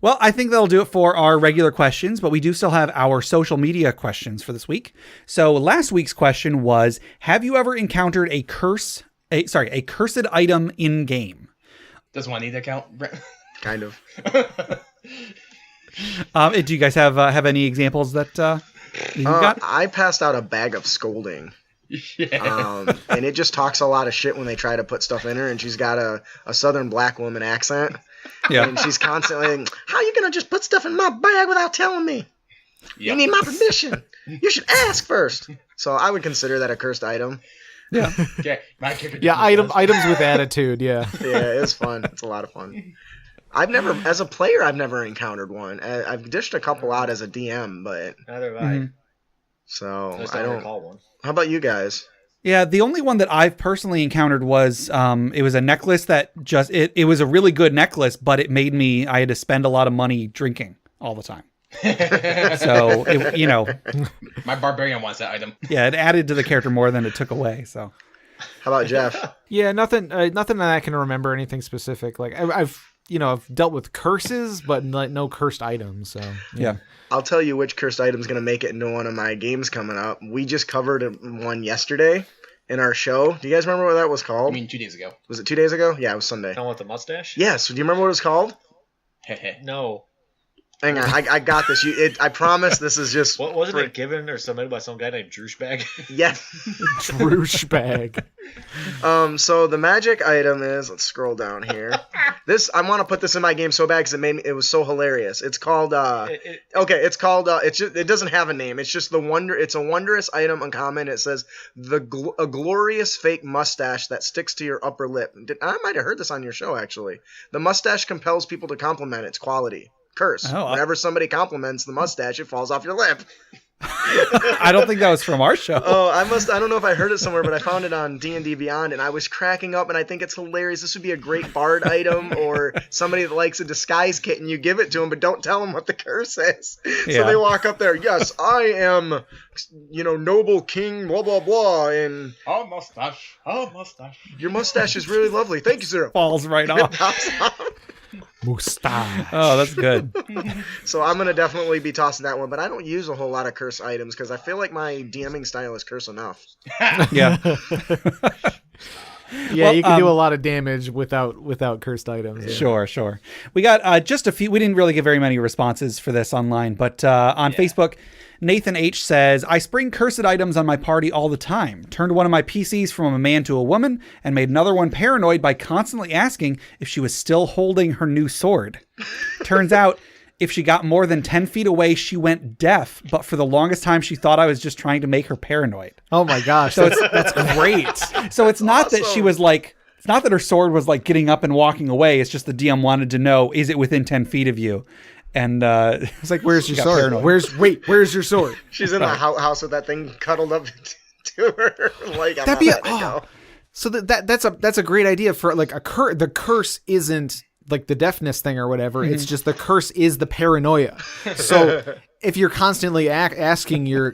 Well, I think that'll do it for our regular questions, but we do still have our social media questions for this week. So last week's question was, have you ever encountered a cursed item in game? Does one need to count? Kind of. Do you guys have any examples that you got? I passed out a bag of scolding. Yeah. And it just talks a lot of shit when they try to put stuff in her, and she's got a southern black woman accent. Yeah. And she's constantly, how are you going to just put stuff in my bag without telling me? Yep. You need my permission. You should ask first. So I would consider that a cursed item. Yeah. Okay. Items with attitude. Yeah. Yeah, it's fun. It's a lot of fun. As a player, I've never encountered one. I've dished a couple out as a DM, but neither have I. So I don't recall one. How about you guys? Yeah, the only one that I've personally encountered was it was a necklace that it was a really good necklace, but it made I had to spend a lot of money drinking all the time. So my barbarian wants that item. Yeah, it added to the character more than it took away. So, how about Jeff? Yeah, nothing that I can remember anything specific. Like I've dealt with curses, but no cursed items. So yeah. I'll tell you which cursed item is going to make it into one of my games coming up. We just covered one yesterday in our show. Do you guys remember what that was called? I mean, 2 days ago. Was it 2 days ago? Yeah, it was Sunday. The one with the mustache? Yes. Do you remember what it was called? No. Hang on, I got this. I promise this is just... What wasn't it given or submitted by some guy named Drewshbag? Yeah. Drewshbag. So the magic item is... Let's scroll down here. I want to put this in my game so bad because it was so hilarious. It's called... It's called... it doesn't have a name. It's just it's a wondrous item uncommon. It says, a glorious fake mustache that sticks to your upper lip. I might have heard this on your show, actually. The mustache compels people to compliment its quality. Curse. Whenever somebody compliments the mustache, it falls off your lip. I don't think that was from our show. I don't know if I heard it somewhere, but I found it on D&D Beyond, and I was cracking up, and I think it's hilarious. This would be a great bard item, or somebody that likes a disguise kit, and you give it to them, but don't tell them what the curse is. Yeah. So they walk up there, yes, I am, noble king, blah, blah, blah, and... Oh, mustache. Your mustache is really lovely. Thank you, sir. Falls right off. Mustache. Oh, that's good. So I'm going to definitely be tossing that one, but I don't use a whole lot of curse items because I feel like my DMing style is curse enough. Yeah. Yeah, you can do a lot of damage without cursed items. Yeah. Sure. We got just a few. We didn't really get very many responses for this online, but on Facebook, Nathan H says, I spring cursed items on my party all the time. Turned one of my PCs from a man to a woman and made another one paranoid by constantly asking if she was still holding her new sword. Turns out, if she got more than 10 feet away, she went deaf, but for the longest time, she thought I was just trying to make her paranoid. Oh my gosh, so that's great. So it's not that she was like, it's not that her sword was like getting up and walking away. It's just the DM wanted to know, is it within 10 feet of you? And it's like, where's your sword? Where's your sword? She's in the house with that thing cuddled up to her. Like, that'd be So that's a great idea for like the curse isn't like the deafness thing or whatever. Mm-hmm. It's just the curse is the paranoia. So if you're constantly asking your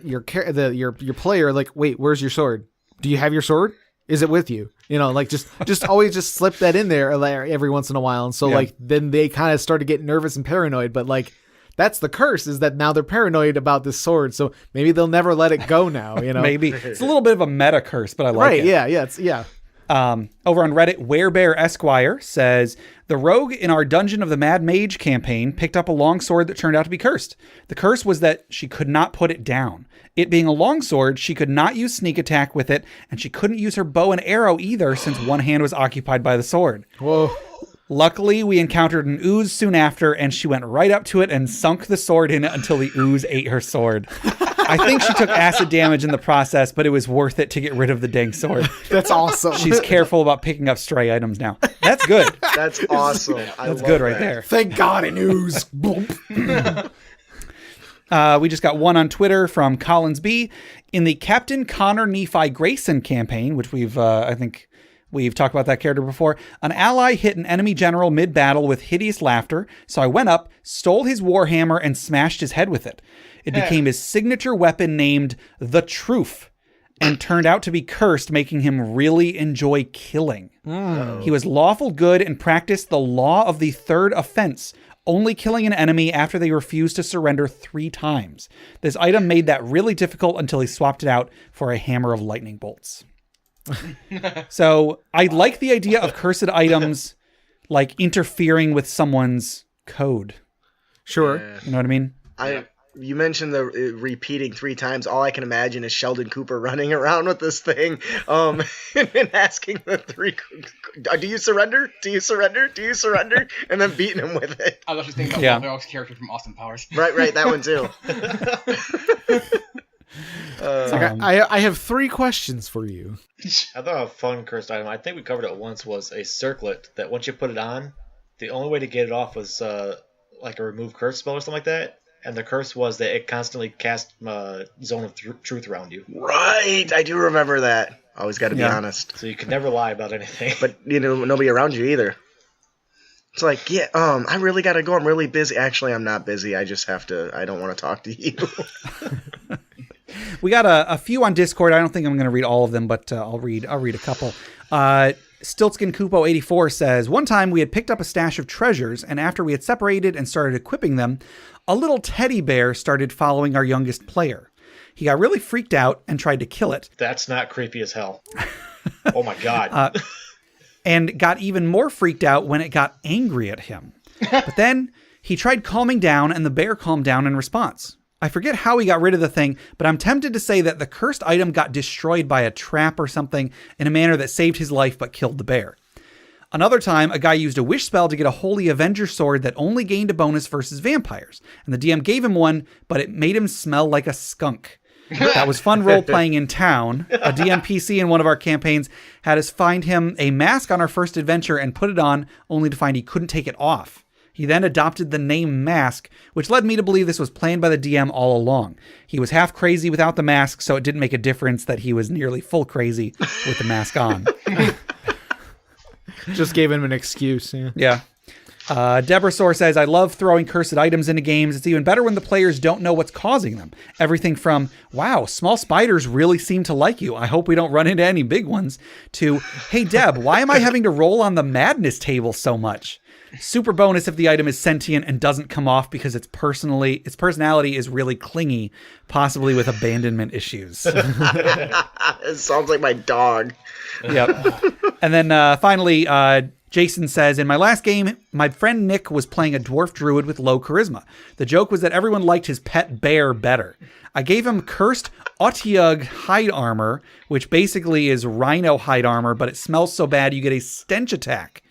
player, like, wait, where's your sword? Do you have your sword? Is it with you? You know, like just always just slip that in there every once in a while. And so like then they kind of start to get nervous and paranoid, but like that's the curse, is that now they're paranoid about this sword. So maybe they'll never let it go now, you know? Maybe. It's a little bit of a meta curse, but I like it. Right, yeah. Over on Reddit, Werebear Esquire says, the rogue in our Dungeon of the Mad Mage campaign picked up a longsword that turned out to be cursed. The curse was that she could not put it down. It being a longsword, she could not use sneak attack with it, and she couldn't use her bow and arrow either since one hand was occupied by the sword. Whoa. Luckily, we encountered an ooze soon after, and she went right up to it and sunk the sword in it until the ooze ate her sword. I think she took acid damage in the process, but it was worth it to get rid of the dang sword. That's awesome. She's careful about picking up stray items now. That's good. That's awesome. That's good right there. Thank God, an ooze. We just got one on Twitter from Collins B. In the Captain Connor Nephi Grayson campaign, which I think we've talked about that character before, an ally hit an enemy general mid-battle with hideous laughter, so I went up, stole his warhammer, and smashed his head with it. It became his signature weapon named the Truth, and turned out to be cursed, making him really enjoy killing. He was lawful good and practiced the law of the third offense, only killing an enemy after they refused to surrender 3 times. This item made that really difficult until he swapped it out for a hammer of lightning bolts. So I like the idea of cursed items like interfering with someone's code. Sure. Yeah. You know what I mean? You mentioned the repeating 3 times. All I can imagine is Sheldon Cooper running around with this thing and asking the 3, do you surrender? Do you surrender? Do you surrender? And then beating him with it. I was just thinking about Wolfdog's character from Austin Powers. Right, that one too. I have 3 questions for you. I thought a fun cursed item, I think we covered it once, was a circlet that once you put it on, the only way to get it off was like a remove curse spell or something like that. And the curse was that it constantly cast Zone of Truth around you. Right, I do remember that. Always got to be honest. So you can never lie about anything. But nobody around you either. It's like, I really got to go. I'm really busy. Actually, I'm not busy. I just have to. I don't want to talk to you. We got a few on Discord. I don't think I'm going to read all of them, but I'll read a couple. Stiltskin Kupo 84 says, one time we had picked up a stash of treasures, and after we had separated and started equipping them, a little teddy bear started following our youngest player. He got really freaked out and tried to kill it. That's not creepy as hell. Oh my God. And got even more freaked out when it got angry at him. But then he tried calming down, and the bear calmed down in response. I forget how he got rid of the thing, but I'm tempted to say that the cursed item got destroyed by a trap or something in a manner that saved his life but killed the bear. Another time, a guy used a wish spell to get a Holy Avenger sword that only gained a bonus versus vampires, and the DM gave him one, but it made him smell like a skunk. That was fun role-playing in town. A DM PC in one of our campaigns had us find him a mask on our first adventure and put it on, only to find he couldn't take it off. He then adopted the name Mask, which led me to believe this was planned by the DM all along. He was half crazy without the mask, so it didn't make a difference that he was nearly full crazy with the mask on. Just gave him an excuse. Yeah. Deborah says, I love throwing cursed items into games. It's even better when the players don't know what's causing them. Everything from, wow, small spiders really seem to like you. I hope we don't run into any big ones, to, hey, Deb, why am I having to roll on the madness table so much? Super bonus if the item is sentient and doesn't come off because its personality is really clingy, possibly with abandonment issues. It sounds like my dog. Yep. And then finally, Jason says, in my last game, my friend Nick was playing a dwarf druid with low charisma. The joke was that everyone liked his pet bear better. I gave him cursed Otyugh hide armor, which basically is rhino hide armor, but it smells so bad you get a stench attack.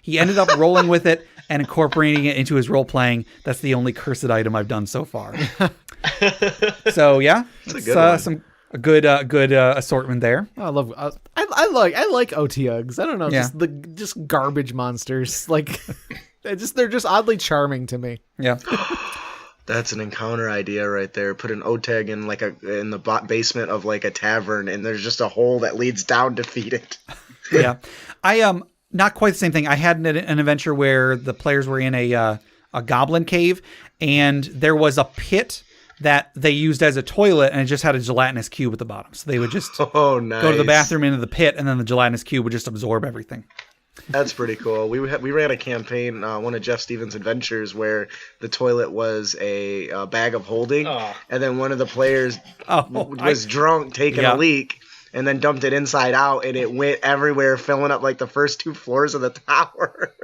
He ended up rolling with it and incorporating it into his role-playing. That's the only cursed item I've done so far. So yeah, it's a good assortment there. I love. I like Otyughs. I don't know, just garbage monsters. Like they're just oddly charming to me. Yeah. That's an encounter idea right there. Put an OTEG in the basement of like a tavern, and there's just a hole that leads down to feed it. Yeah, I not quite the same thing. I had an adventure where the players were in a goblin cave, and there was a pit that they used as a toilet, and it just had a gelatinous cube at the bottom. So they would just go to the bathroom into the pit, and then the gelatinous cube would just absorb everything. That's pretty cool. We ran a campaign, one of Jeff Stevens' adventures, where the toilet was a bag of holding, and then one of the players was drunk, taking a leak, and then dumped it inside out, and it went everywhere, filling up like the first 2 floors of the tower.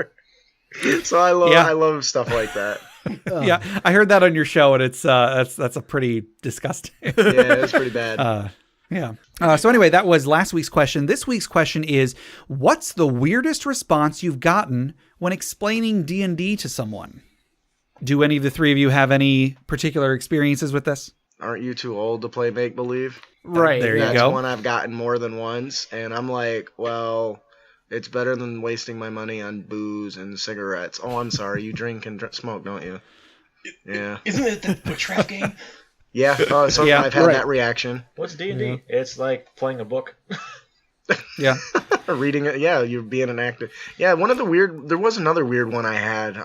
So I love stuff like that. Yeah, I heard that on your show, and it's that's a pretty disgusting. Yeah, it's pretty bad. Yeah. So anyway, that was last week's question. This week's question is, what's the weirdest response you've gotten when explaining D&D to someone? Do any of the three of you have any particular experiences with this? Aren't you too old to play make-believe? Right. There you go. That's one I've gotten more than once, and I'm like, well, it's better than wasting my money on booze and cigarettes. Oh, I'm sorry, you drink and smoke, don't you? Yeah. Isn't it the witchcraft game? Yeah, I've had that reaction. What's D&D? Yeah. It's like playing a book. Yeah. Reading it. Yeah, you're being an actor. Yeah, there was another weird one I had.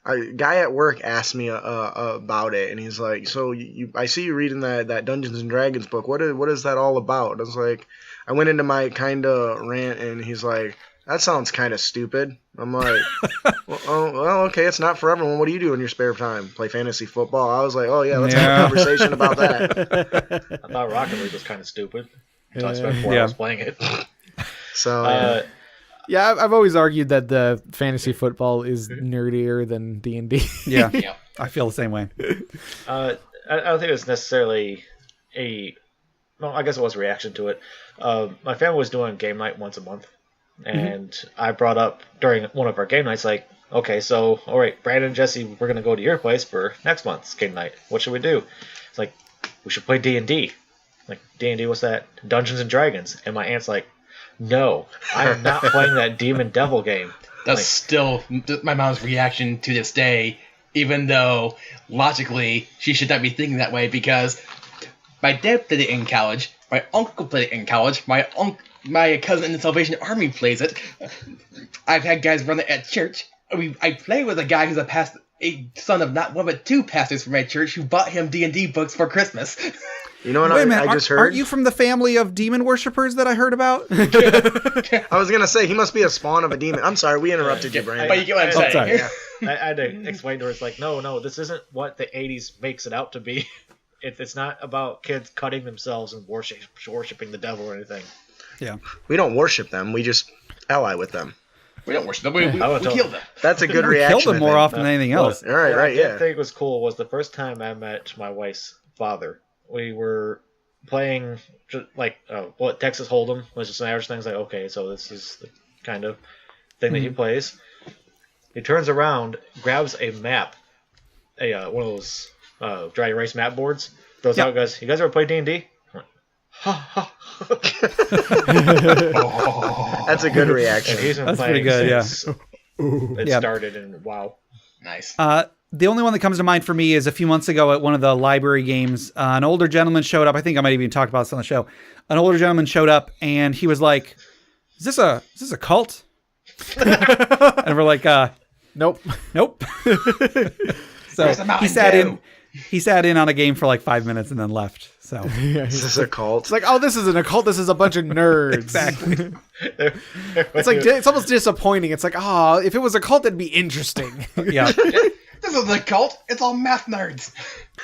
A guy at work asked me about it, and he's like, so I see you reading that Dungeons and Dragons book. What is that all about? I was like, I went into my kind of rant, and he's like, that sounds kind of stupid. I'm like, well, okay, it's not for everyone. What do you do in your spare time? Play fantasy football? I was like, oh, yeah, let's have a conversation about that. I thought Rocket League was kind of stupid until I spent 4 hours playing it. So, yeah, I've always argued that the fantasy football is nerdier than D&D. Yeah, I feel the same way. I don't think it was necessarily I guess it was a reaction to it. My family was doing game night once a month. And I brought up during one of our game nights, like, okay, so, all right, Brandon and Jesse, we're going to go to your place for next month's game night. What should we do? It's like, we should play D&D. Like, D&D, what's that? Dungeons and Dragons. And my aunt's like, no, I am not playing that demon devil game. That's still my mom's reaction to this day, even though, logically, she should not be thinking that way, because my dad played it in college, my uncle played it in college, my cousin in the Salvation Army plays it. I've had guys run it at church. I play with a guy who's a son of not one but 2 pastors from my church who bought him D&D books for Christmas. You know what I just heard? Aren't you from the family of demon worshippers that I heard about? I was going to say, he must be a spawn of a demon. I'm sorry, we interrupted you, Brandon. But you get what I'm saying. Sorry. I had to explain to her, it's like, no, this isn't what the 80s makes it out to be. It's not about kids cutting themselves and worshiping the devil or anything. Yeah, we don't worship them. We just ally with them. We don't worship them. We kill them. That's a good reaction. Kill them more often than anything else. All right, yeah. I think was cool was the first time I met my wife's father. We were playing like Texas Hold'em was just an average thing. It's like, okay, so this is the kind of thing that he plays. He turns around, grabs a map, one of those dry erase map boards, throws out, goes, "You guys ever play D&D?" That's a good reaction. That's pretty good. Yeah. It started, and wow, nice. The only one that comes to mind for me is a few months ago at one of the library games. An older gentleman showed up. I think I might even talked about this on the show. An older gentleman showed up, and he was like, "Is this a cult?" And we're like, "Nope." So he sat in on a game for like 5 minutes and then left. So is this a cult? It's like, oh, this isn't a cult. This is a bunch of nerds. Exactly. It's like, it's almost disappointing. It's like, oh, if it was a cult, it'd be interesting. Yeah. This isn't a cult. It's all math nerds.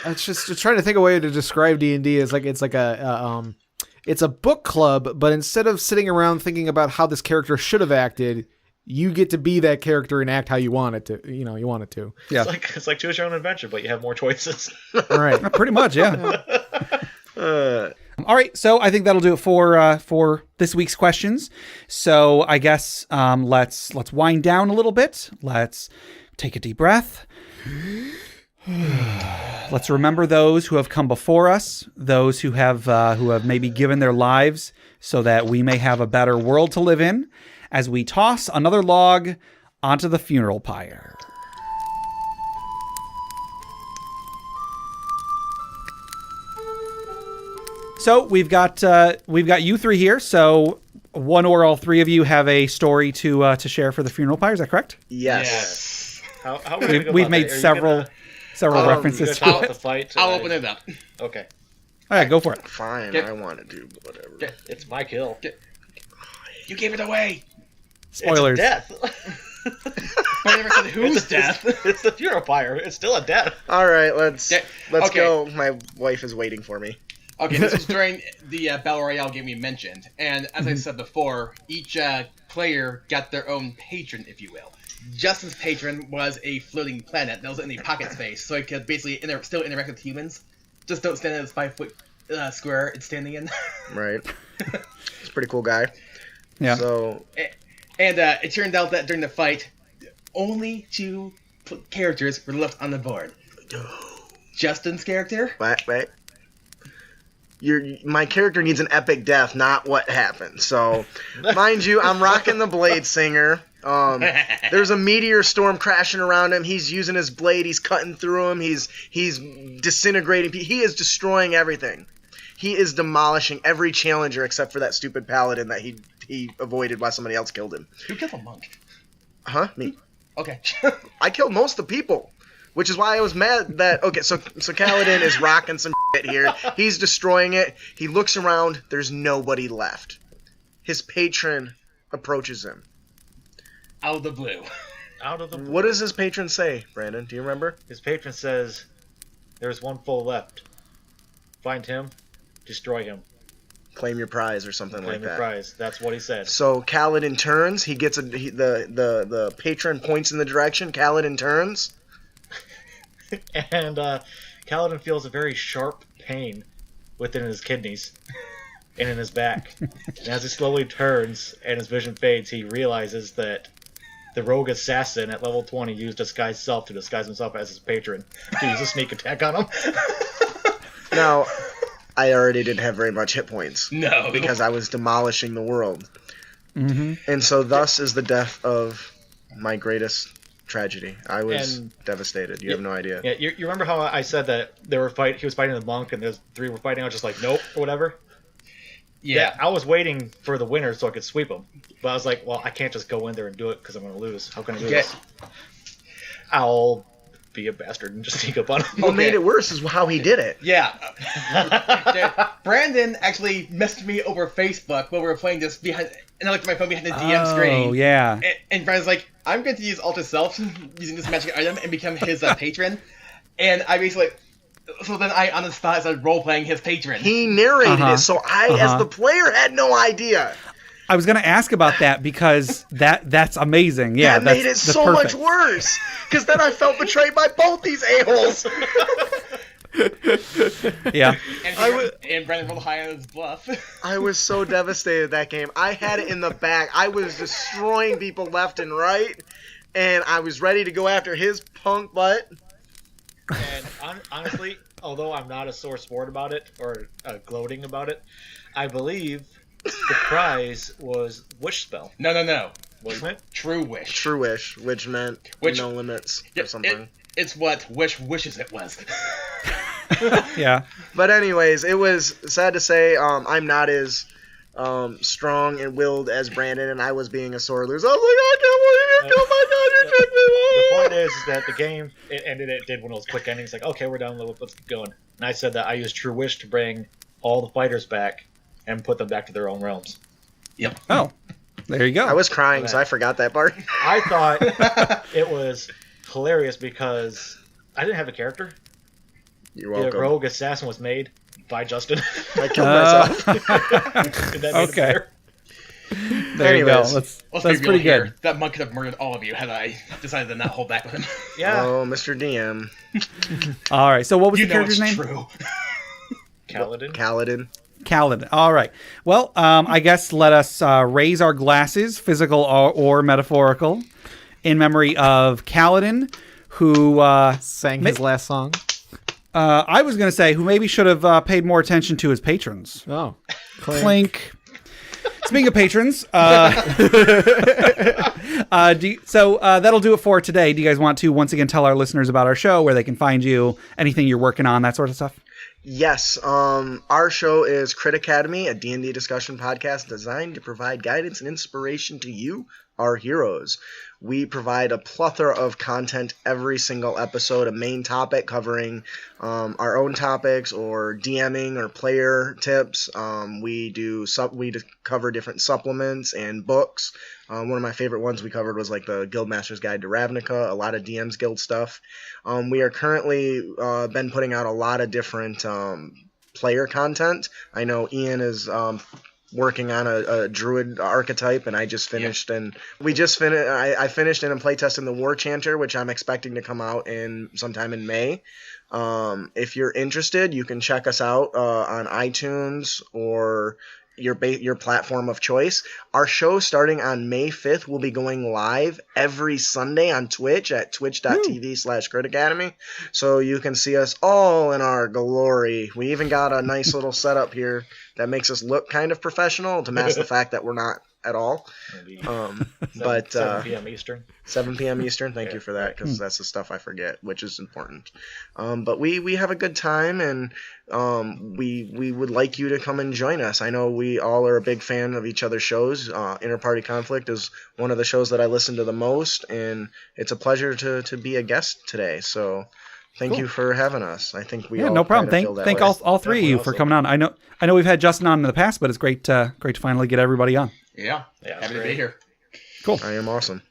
It's just trying to think of a way to describe D&D is like, it's like it's a book club, but instead of sitting around thinking about how this character should have acted, you get to be that character and act how you want it to. You want it to. Yeah. It's like choose your own adventure, but you have more choices. All right. Pretty much, yeah. All right, so I think that'll do it for this week's questions. So I guess let's wind down a little bit. Let's take a deep breath. Let's remember those who have come before us, those who have maybe given their lives so that we may have a better world to live in, as we toss another log onto the funeral pyre. So we've got you three here. So one or all three of you have a story to share for the funeral pyre. Is that correct? Yes. How are we gonna go We've about made that? several references to Out it. the fight. I'll open it up. Okay. All right, go for it. Fine, Get- I want to do whatever. It's my kill. You gave it away. Spoilers. It's death. I never said whose death. It's the funeral pyre. It's still a death. All right, let's Okay. go. My wife is waiting for me. Okay, this was during the Battle Royale game we mentioned, and as I said before, each player got their own patron, if you will. Justin's patron was a floating planet that was in the pocket space, so it could basically still interact with humans. Just don't stand in this 5-foot square it's standing in. Right. It's a pretty cool guy. Yeah. So And it turned out that during the fight, only 2 characters were left on the board. Justin's character. wait. My character needs an epic death, not what happened. So, mind you, I'm rocking the Blade Singer. There's a meteor storm crashing around him. He's using his blade. He's cutting through him. He's disintegrating. He is destroying everything. He is demolishing every challenger except for that stupid paladin that he avoided while somebody else killed him. Who killed a monk? Huh? Me. Okay. I killed most of the people, which is why I was mad that... Okay, so Kaladin is rocking some shit here. He's destroying it. He looks around. There's nobody left. His patron approaches him. Out of the blue. Out of the blue. What does his patron say, Brandon? Do you remember? His patron says, "There's one foe left. Find him, destroy him, Claim your prize or something claim like your that. prize." That's what he said. So Kaladin turns. He gets the patron points in the direction. Kaladin turns. And Kaladin feels a very sharp pain within his kidneys and in his back. And as he slowly turns and his vision fades, he realizes that the rogue assassin at level 20 used disguise self to disguise himself as his patron to use a sneak attack on him. Now, I already didn't have very much hit points. No. Because I was demolishing the world. Mm-hmm. And so thus is the death of my greatest tragedy. I was And- devastated. You have no idea. Yeah, you remember how I said that he was fighting the monk and there's 3 were fighting? I was just like, nope, or whatever. Yeah. I was waiting for the winner so I could sweep him. But I was like, well, I can't just go in there and do it because I'm going to lose. How can I do this? I'll be a bastard and just sneak up on him. What made it worse is how he did it. Yeah. Brandon actually messaged me over Facebook while we were playing this behind, and I looked at my phone behind the DM screen. Oh, yeah. And Brandon's like, I'm going to use Alter Self using this magic item and become his patron. And I basically, so then I, on the spot, started role-playing his patron. He narrated it, so I, as the player, had no idea. I was going to ask about that because that's amazing. Yeah, that made it so perfect. much worse. Because then I felt betrayed by both these a-holes. Yeah. And Brandon rolled high on his bluff. I was so devastated that game. I had it in the bag. I was destroying people left and right, and I was ready to go after his punk butt. And honestly, although I'm not a sore sport about it or gloating about it, I believe the prize was Wish Spell. No. Wasn't it? True Wish. True Wish, which meant no limits or something. It's what Wish wishes it was. Yeah. But anyways, it was sad to say I'm not as strong and willed as Brandon, and I was being a sore loser. I was like, I can't believe you killed my dad. You took me The away. point is that the game, it ended, it did one of those quick endings, like, okay, we're done, let's keep going. And I said that I used True Wish to bring all the fighters back and put them back to their own realms. Yep. Oh, there you go. I was crying, so I forgot that part. I thought it was hilarious because I didn't have a character. You're The welcome. rogue assassin was made by Justin. I killed myself. And that made it Okay. better. There you go. Anyways. That's Let's be real pretty here. good. That monk could have murdered all of you had I decided to not hold back with him. Yeah. Oh, Mr. DM. All right. So what was You the know it's character's name? true. Kaladin. Kaladin. Kaladin. All right. Well, I guess let us raise our glasses, physical or metaphorical, in memory of Kaladin, who Sang his last song. I was going to say who maybe should have paid more attention to his patrons. Oh. Clink. Speaking of patrons, that'll do it for today. Do you guys want to once again tell our listeners about our show, where they can find you, anything you're working on, that sort of stuff? Yes, our show is Crit Academy, a D&D discussion podcast designed to provide guidance and inspiration to you, our heroes. We provide a plethora of content every single episode, a main topic covering our own topics or DMing or player tips. We cover different supplements and books. One of my favorite ones we covered was like the Guildmaster's Guide to Ravnica, a lot of DM's Guild stuff. We are currently been putting out a lot of different player content. I know Ian is working on a druid archetype, and I just finished I finished and I'm playtesting the War Chanter, which I'm expecting to come out sometime in May. If you're interested, you can check us out on iTunes or your platform of choice. Our show starting on May 5th will be going live every Sunday on Twitch at twitch.tv/CritAcademy. So you can see us all in our glory. We even got a nice little setup here that makes us look kind of professional to mask the fact that we're not at all. 7 p.m. Eastern. 7 p.m. Eastern. Thank you for that, because that's the stuff I forget, which is important. But we have a good time, and we would like you to come and join us. I know we all are a big fan of each other's shows. InterPartyConflict is one of the shows that I listen to the most, and it's a pleasure to be a guest today. So thank you for having us. I think we all no problem. Thank all three of you for coming on. I know we've had Justin on in the past, but it's great to finally get everybody on. Yeah, happy to be here. Cool. I am awesome.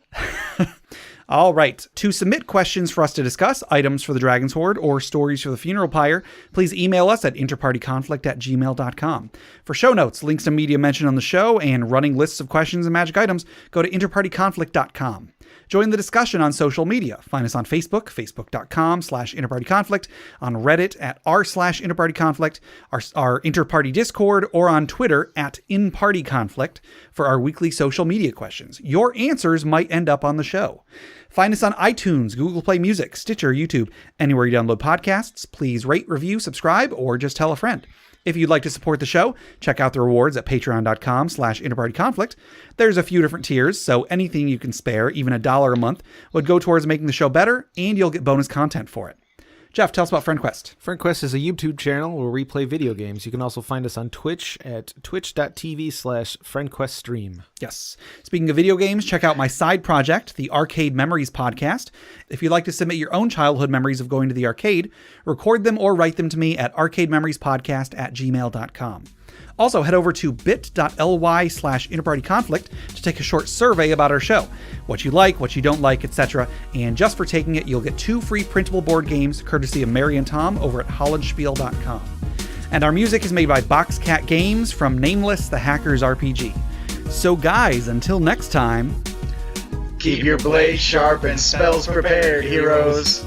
All right. To submit questions for us to discuss, items for the Dragon's Hoard, or stories for the Funeral Pyre, please email us at interpartyconflict@gmail.com. For show notes, links to media mentioned on the show, and running lists of questions and magic items, go to interpartyconflict.com. Join the discussion on social media. Find us on Facebook, facebook.com/interpartyconflict, on Reddit at r/interpartyconflict, our Interparty Discord, or on Twitter at InPartyConflict for our weekly social media questions. Your answers might end up on the show. Find us on iTunes, Google Play Music, Stitcher, YouTube, anywhere you download podcasts. Please rate, review, subscribe, or just tell a friend. If you'd like to support the show, check out the rewards at patreon.com/interpartyconflict. There's a few different tiers, so anything you can spare, even $1 a month, would go towards making the show better, and you'll get bonus content for it. Jeff, tell us about FriendQuest. FriendQuest is a YouTube channel where we play video games. You can also find us on Twitch at twitch.tv/FriendQuestStream. Yes. Speaking of video games, check out my side project, the Arcade Memories Podcast. If you'd like to submit your own childhood memories of going to the arcade, record them or write them to me at arcadememoriespodcast@gmail.com. Also, head over to bit.ly/interpartyconflict to take a short survey about our show. What you like, what you don't like, etc. And just for taking it, you'll get 2 free printable board games, courtesy of Mary and Tom over at hollandspiel.com. And our music is made by Boxcat Games from Nameless the Hacker's RPG. So guys, until next time... Keep your blade sharp and spells prepared, heroes.